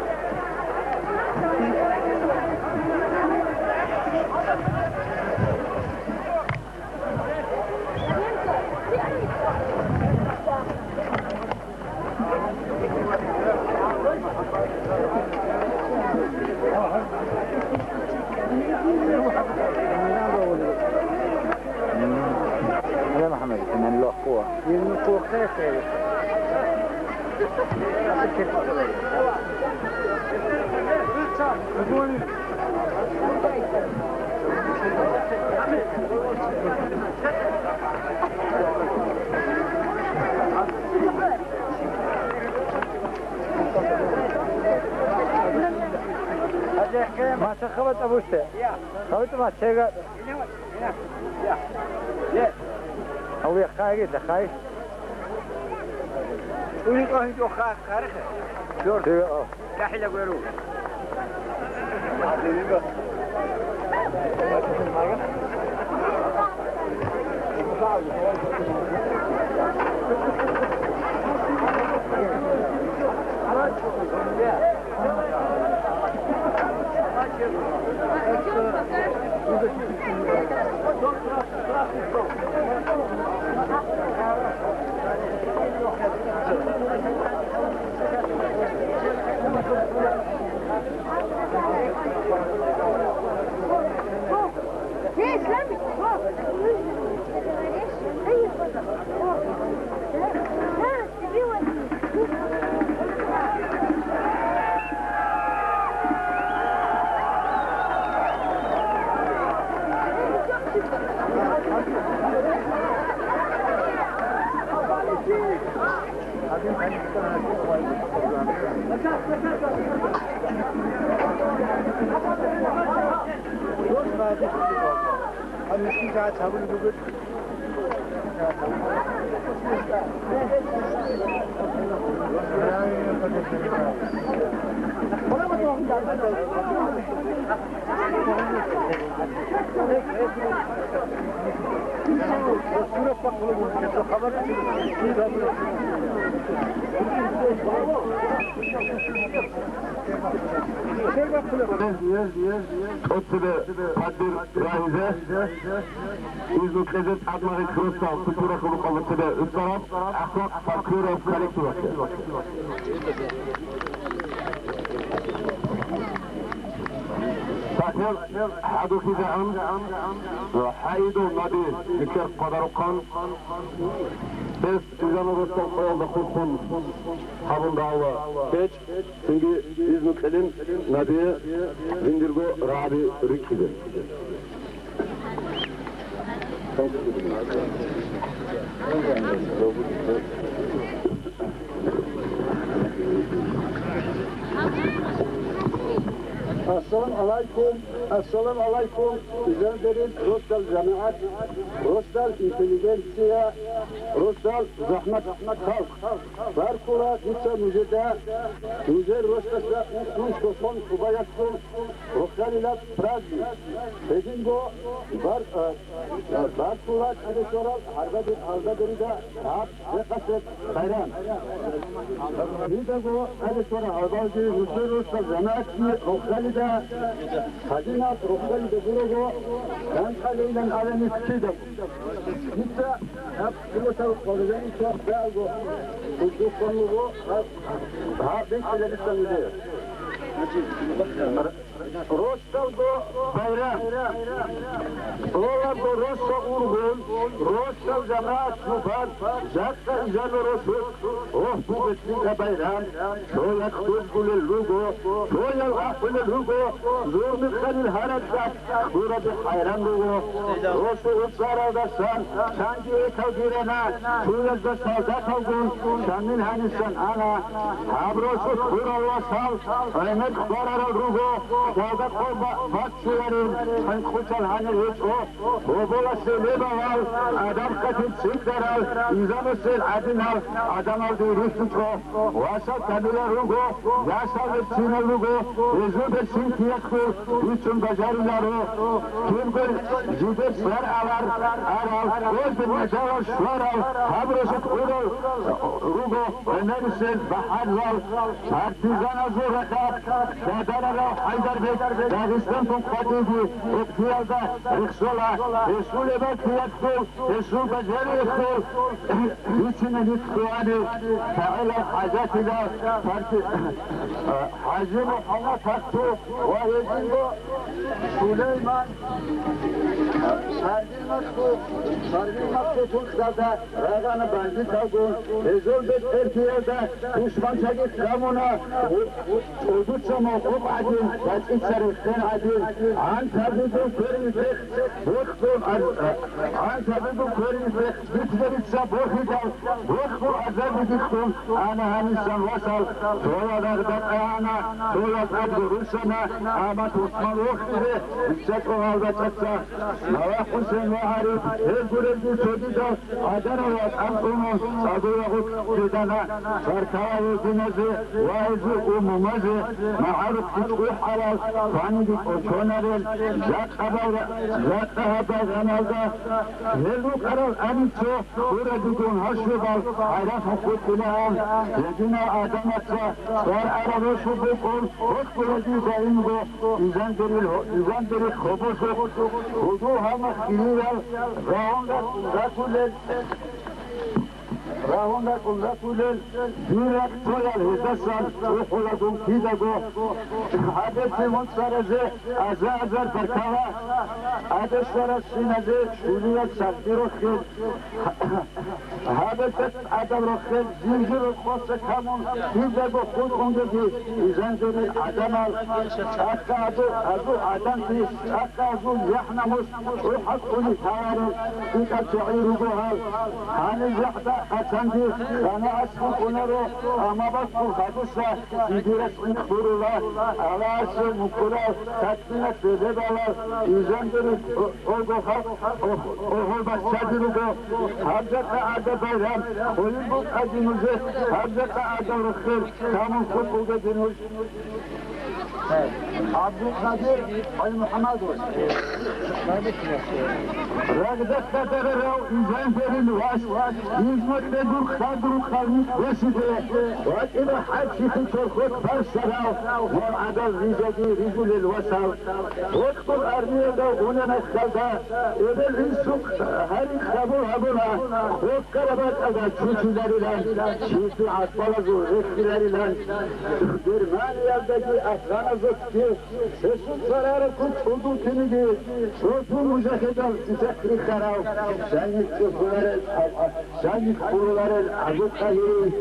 Speaker 2: يا محمد من له قوة من قوة خير ما شخبت أبوشته خبت ما شيء هو يخايد لخايد
Speaker 5: ولي قاهي جو خارخ دور لا حلا غيرو
Speaker 6: Ottebe Kadir Rahize İzmir Kızıt Admari Kırıksal Kultura Kulu Kalıtı'da Üstarap Ahmak Fakirov Kolektivası أثر حدو كذا حايد ونادي يكر قدرقان بس إذا ما بس تقول دخولكم حبون دعوة بيج سنجي إذن كلم نادي زنجرغو رابي ركيده
Speaker 3: Assalamu alaikum. İzlediğiniz Rustal Cemaat, Rustal İnteligensiya, Rustal Zahmet Halk. Barkula Nitsa Müjde, Müjde Rustal'da Unkunç Kosman Kubayatkum, Rustal ile Prazmi. Pezingo, Barkula Çadeşoral, Harda Derida, Rahat ve Kaset Bayram. Nidago Çadeşoral, Hardalcı, Müjde Rustal Cemaatçi, Rustal'da Hadina Rustal'da Burogo, ben Kale'yle alemi Kıçı'da. Nitsa, hep Kılıçal Kolu'dan çok değerli. Bu konuyu daha bekleyen istedim. Rostal'da bayram. Oğlan'da Rostal Urgun, Rostal Cemaat Şufan, Zakka İzal Rosul, oh bu betlikle bayram, şoyak tuzgulil lugo, şoyak ahulil lugo, zurmi khalil harakat, burada hayran lugo, Rosul Utsara'dasan, sanki ekav girena, şuyazda salda kavgun, şamin hanisan ana, habrosu kurallah sal, aynet kbarara rugo, Kağıda korba batçıların, sen kutsal hani hiç o, obolası lebaval, adam katil çiftleral, izamısın adın al, adam aldı rüstüç o, vasa tabile rugo, yasal ve çine rugo, ezüde sintiyak o, üçün bacariler o, Türk'ün züde sver alar, aral, özbün mecalar şvar al, habrosut urul, rugo, önersin bahar val, partizan azur rekat, şedarara haydar Dağıstan Tokat'ı, Oktiyaza, Rıksola, Resul'e bak fiyatı, Resul Beceri Ekol, içine nitkuanı, Teala Hazretine, Hacı Muhammed Hakkı, ve Yezingo, Süleyman, Sargın Maktu Türk'da, Raganı Bandı Kavgun, Resul Beceri'de, Düşman Çakit Kamuna, Udutçama Kubadin, İçerikten adil, Antabidun körüyüzek, Bıkkun, Antabidun körüyüzek, Bitveritse bohidal, Bıkkun azabidikun, Ana hanisan vasal, Soyalardan ayana, Soyat abdu Rusana, Ahmet Osman Oktiri, İçek o halda çatsa, Navak Hüseyin ve Arif, her güreldi sözüdal, Adanayat Ankunun, Sadıya Utkidana, Sarkava Dinezi, Vaizi Umumezi, Ma'arif Kutkuh Halal, Fanidi Oçonarel, Zakka Ganalda, Helu Karal Aniço, Uradikun Haşvibal, Hayrat Hukuk Bilahal, Yedina Adamatsa, Svar Arabı Şubukul, Hoşkuledi Zayingo, İzanderil Hobosuk, Hudu Hamak Gilivel, Rahonda Rakulel, Rahonda Rakulel, Yürak Toyal Hidasan, Uhuladun Kidago, Hadesi Munsareze, Azar Perkava, Adesvara Sinaze, Şuliyat Sakdirokhel, Habetet Adavrokhel, Zincir Khosa Kamun, Hidago Kulkundegi, İzanderil Adamal, Akka Adu Adantis, Akka Adu Yahnamus, Uhakkuli Tavarel, İka Şu'iruguhal, Hani Zahda Asandi, Kana Asfu Kunero, Amabasku Hadusa, İdiret İnkburullah, Allah'ası Mukulal, Tatminat Zedalar, İzanderil Ogohak, Oholbas Çadirugo, Habzaka Ada Bayram, Oyunbuk Adimuzet, Habzaka Ada Rukhil, Kamun Kukulga Dinuz, Abdülkadir Ay Muhammed Ragdat Katarao, İzanderil Vas, İzmut'te
Speaker 6: بگو خدرو خلمی رسیده و این حدشی که ترخوت فرسراو و عدل ریزدی ریزول الوسل وقت الارمیه دا اونه نخلده ایدل این سوق هری خبور هبونه خود کربت اگر چوچیلری لن چیزی عطبال زو رخیلری لن درمانی یلدگی افغان زدکی سسون سرار کن چودو کنیگی شوتو مجاهدان تذكري خراو شايف فولار الأبو خيري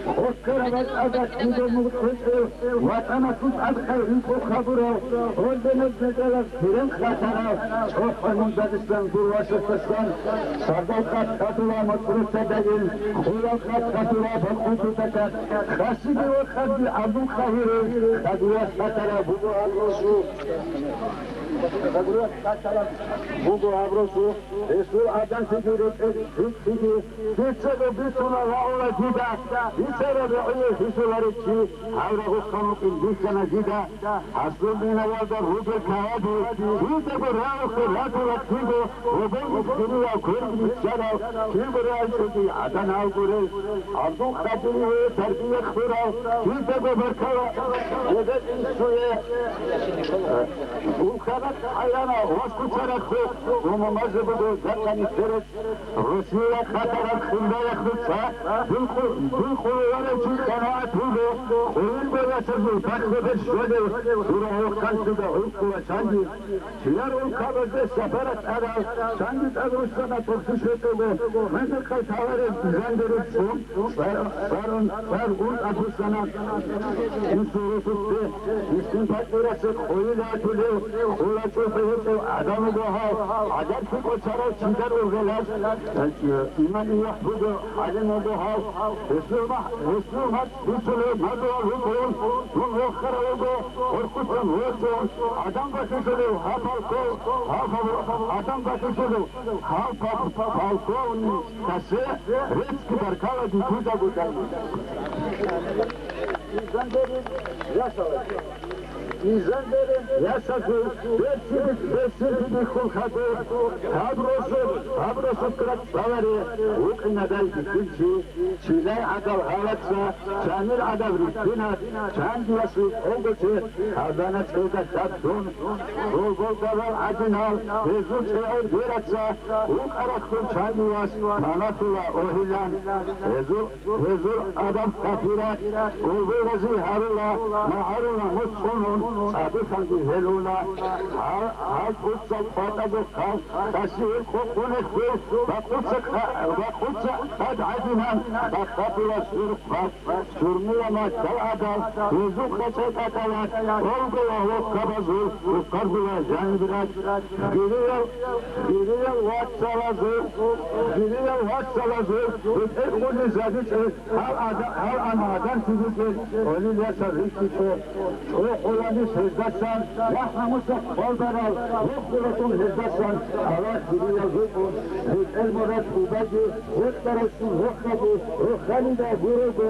Speaker 6: خكر بس أجت كده مقصد وأنا كنت أدخل في خبره ولد نزل فرن خسرة شوف من دادستان برواش الفستان صدقات خطوة مطروح تدين خلقات خطوة فقط تكات خسيبي وخدي أبو خيري خدوة خطرة بقى الرسول بگو ابروسو رسول آدم سیگیره سیگی بیچه به بیتونه و اولا دیده بیچه به بیعیه حسولاری چی حوله غصانو که بیشتنه دیده اصلا بینه والده روده کهادی بیده به راه خلاتو و تیده و بین کنی و کرد بیچه کی برای شدی عدن ها گره عبدو خدری و تربیه خورا بیده به برکه یده این سویه اون خبر حيانا واسكو ترخو وممازة بدو زرقاني فرس روسيا خطر الخندا يخلصها بالخلو ولا شي قناعت هولو وين بياسرزو تاخذ الشودة وروحو خلصو عوكو وشاندي شيار والكابز سفرت أنا شاندي تدرسنا ترسشتو من القيت حواري زندر السوم فارغون أفسنا انسورو سبته استنفاق برسك خويلات وليو خولا شوفه عدم بها عدم في قصرة شدر وغلاس إيمان يحفظ عدم بها رسومات مدوى الهكون والوخر وغو ورقصا وغو عدم بسسلو عدم بسسلو هالكون كسي رزق بركاوة دي كوزا بودان İzlenlerin yasası, besini kulkadı, habrosu kırat savari, uqinadal gittilçi, çilay adav halatsa, çanir adav rüttinat, çan diyası olduçi, hazana çeyda şattun, bol davar adinal, bezul çeyir biratsa, uq araktun çan diyas, manatula ohilan, bezul adam kafirat, ulbu vazi harula, maharula mutsunun, صادقاً بهلونا هل قدسك فاتبك تسير خطونك بيس بقدسك قد عدنا بخطر السرق سرمية ما تلعدل يزوق خسيك أكلات قلب وهو كبزو وقرب وجانبرات جريا واتسلازو وتقول لزادك هل أنا عدن تجيك ولي ليسا ريكي وقلاني هزدسان يحرمسك بالبرال وقلتون هزدسان أراك بريا زوكم هز المرات وباجي وقترسون وقتبو وخالدا بروبو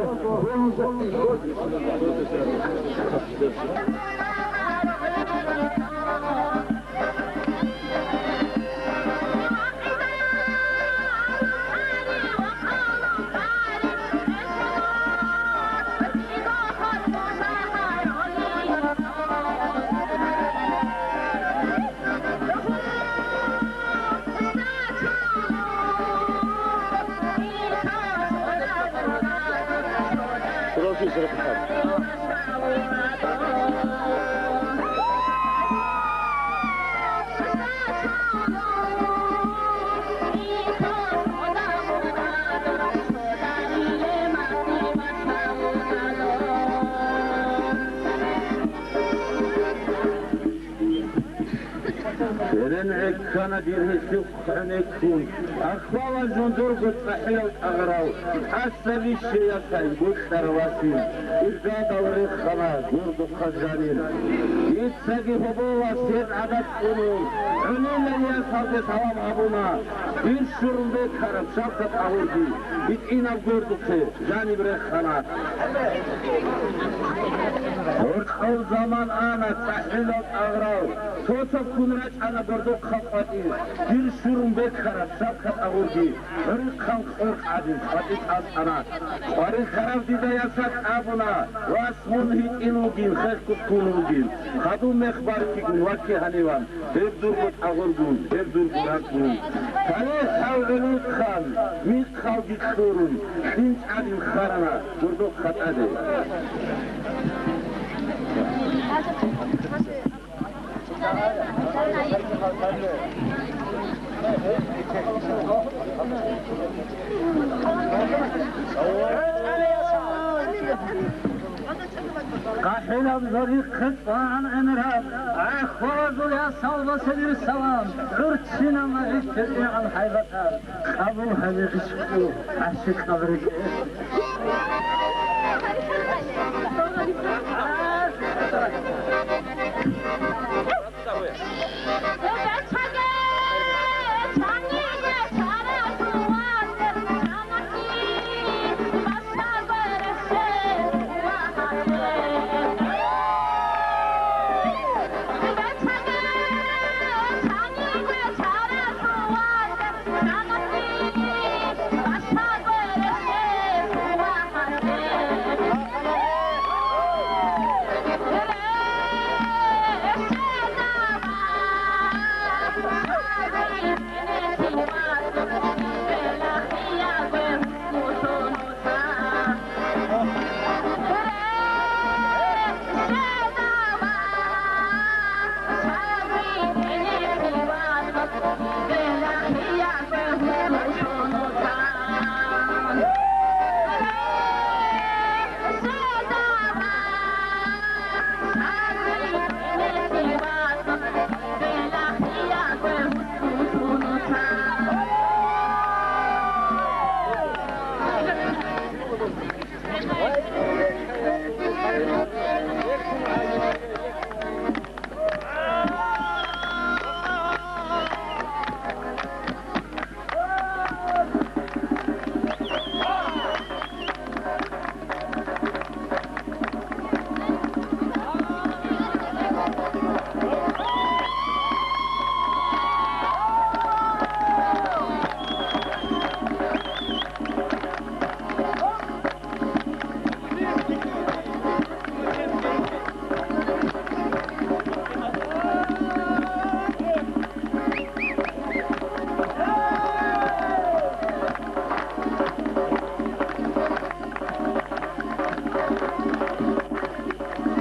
Speaker 6: كان ديرهشوك عنيكون أخوة الجندور قد فحلوا أغراو حسب الشيخين قد ترواسين إذا دوري خلاص قرد خزانين يتساقي فبوة سيد عدد قنون عنين لن يصاب سوام أبونا بالشرم بيت خرب شرطة أهودي بيتئينا قرد خير جانب ريخ خلاص
Speaker 8: او زمان آنا تحلیلات اغراو توصف کنرچ آنا بردو خفاتی دیر شروع بکرد سبخت اغردی هری خلق ارق عدیز خطیت از آنا واری خراب دیده یسد ابونا و اسمون هیت اینو گین خیخ کت کنو گین خدو مخبار کی گون وکی هنیوان هر دور کت اغرگون هر دور گونات گون تاریخ حولنوت خان میت خال دیکتورون دینچ عدیم خارنا بردو خط عدیز قاحل بزري خطان انراب اخوض يا صوب سبيل السلام عرت سينما غير عن حيبتها قبل هذه غشكو عشق قبرك
Speaker 4: Thank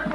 Speaker 4: you.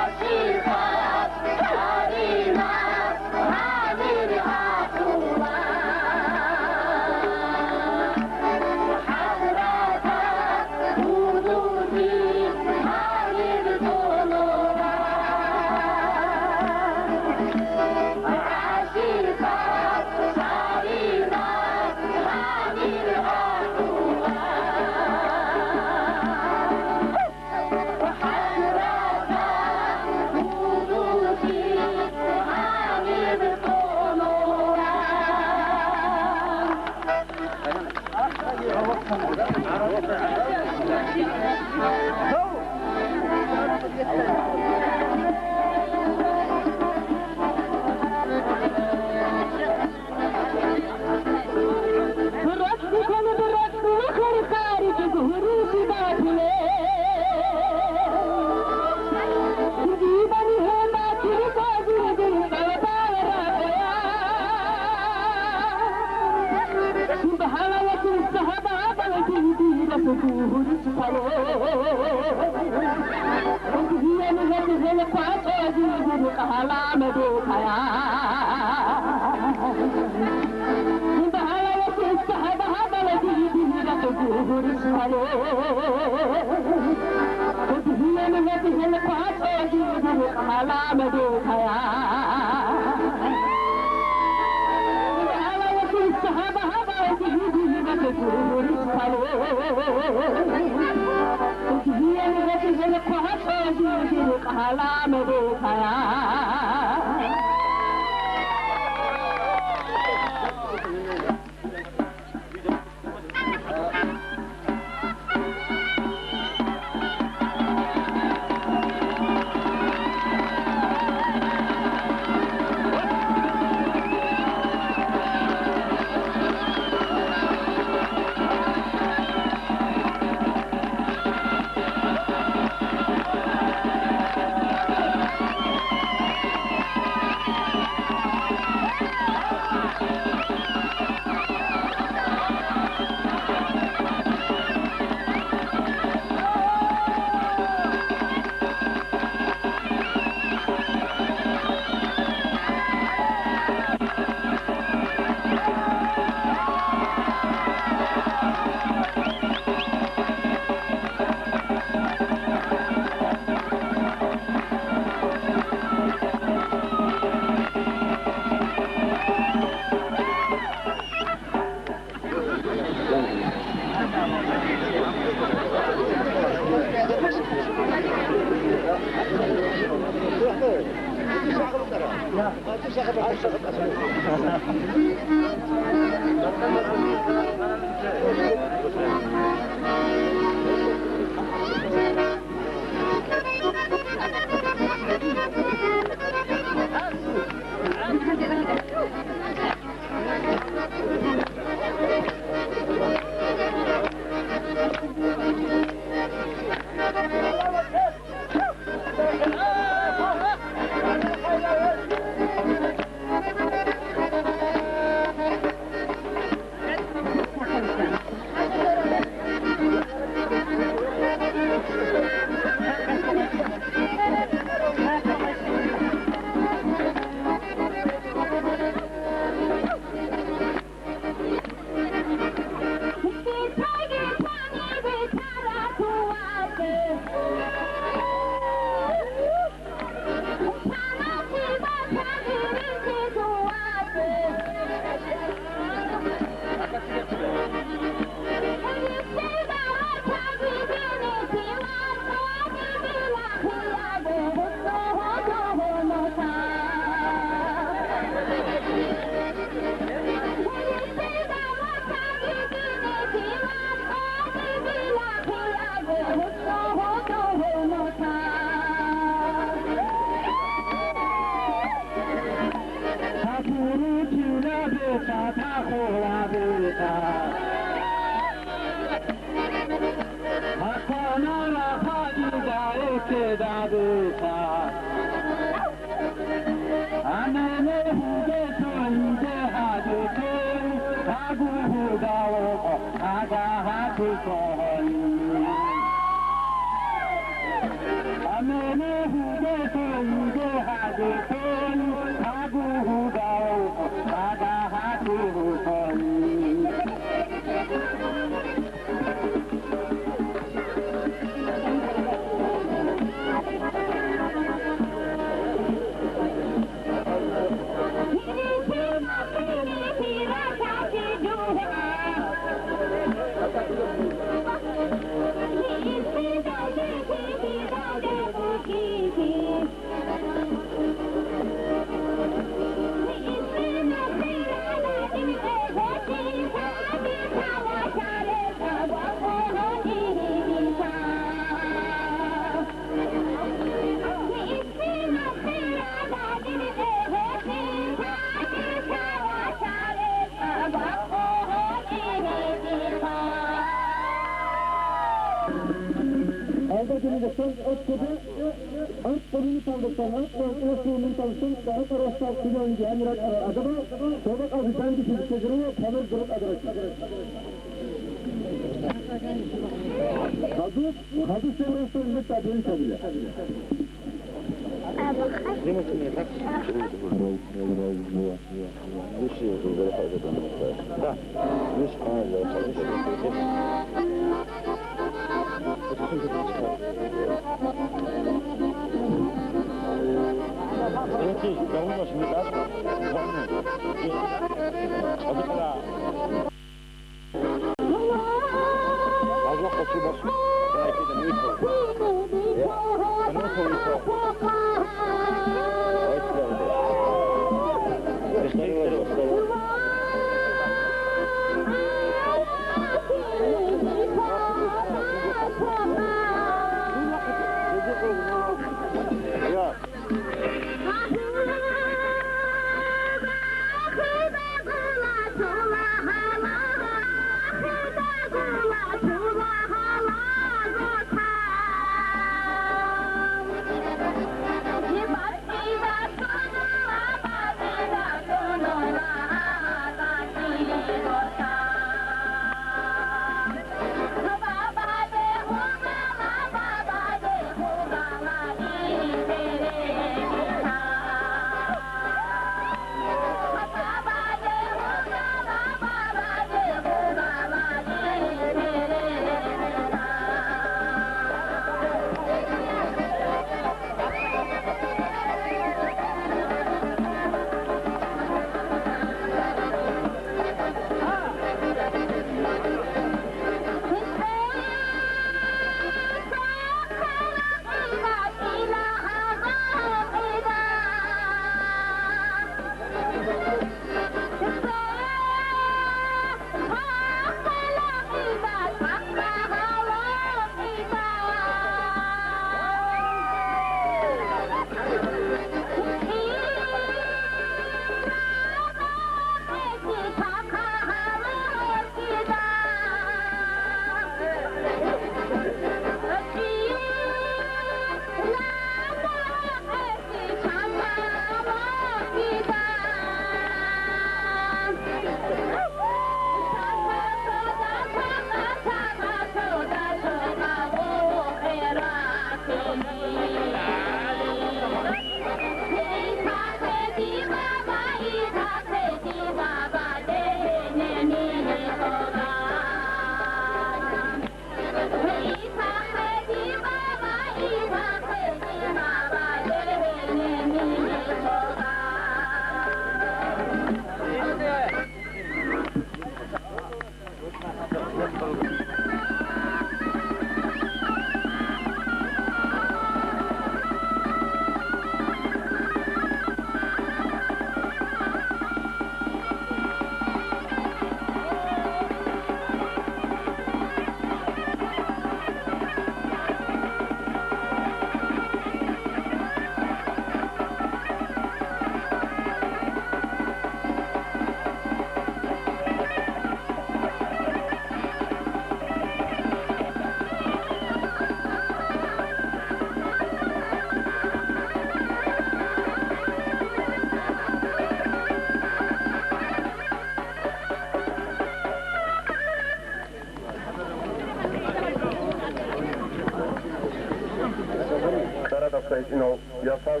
Speaker 6: saçino yapar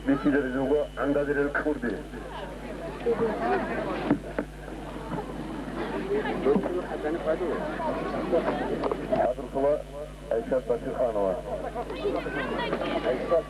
Speaker 6: bir şeyleri zugo andadır kurdu. Hazır kula Ayşat Bakırxanova. Ayşat.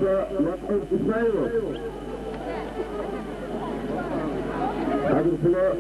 Speaker 6: مسعود إسماعيل هذا الفلاء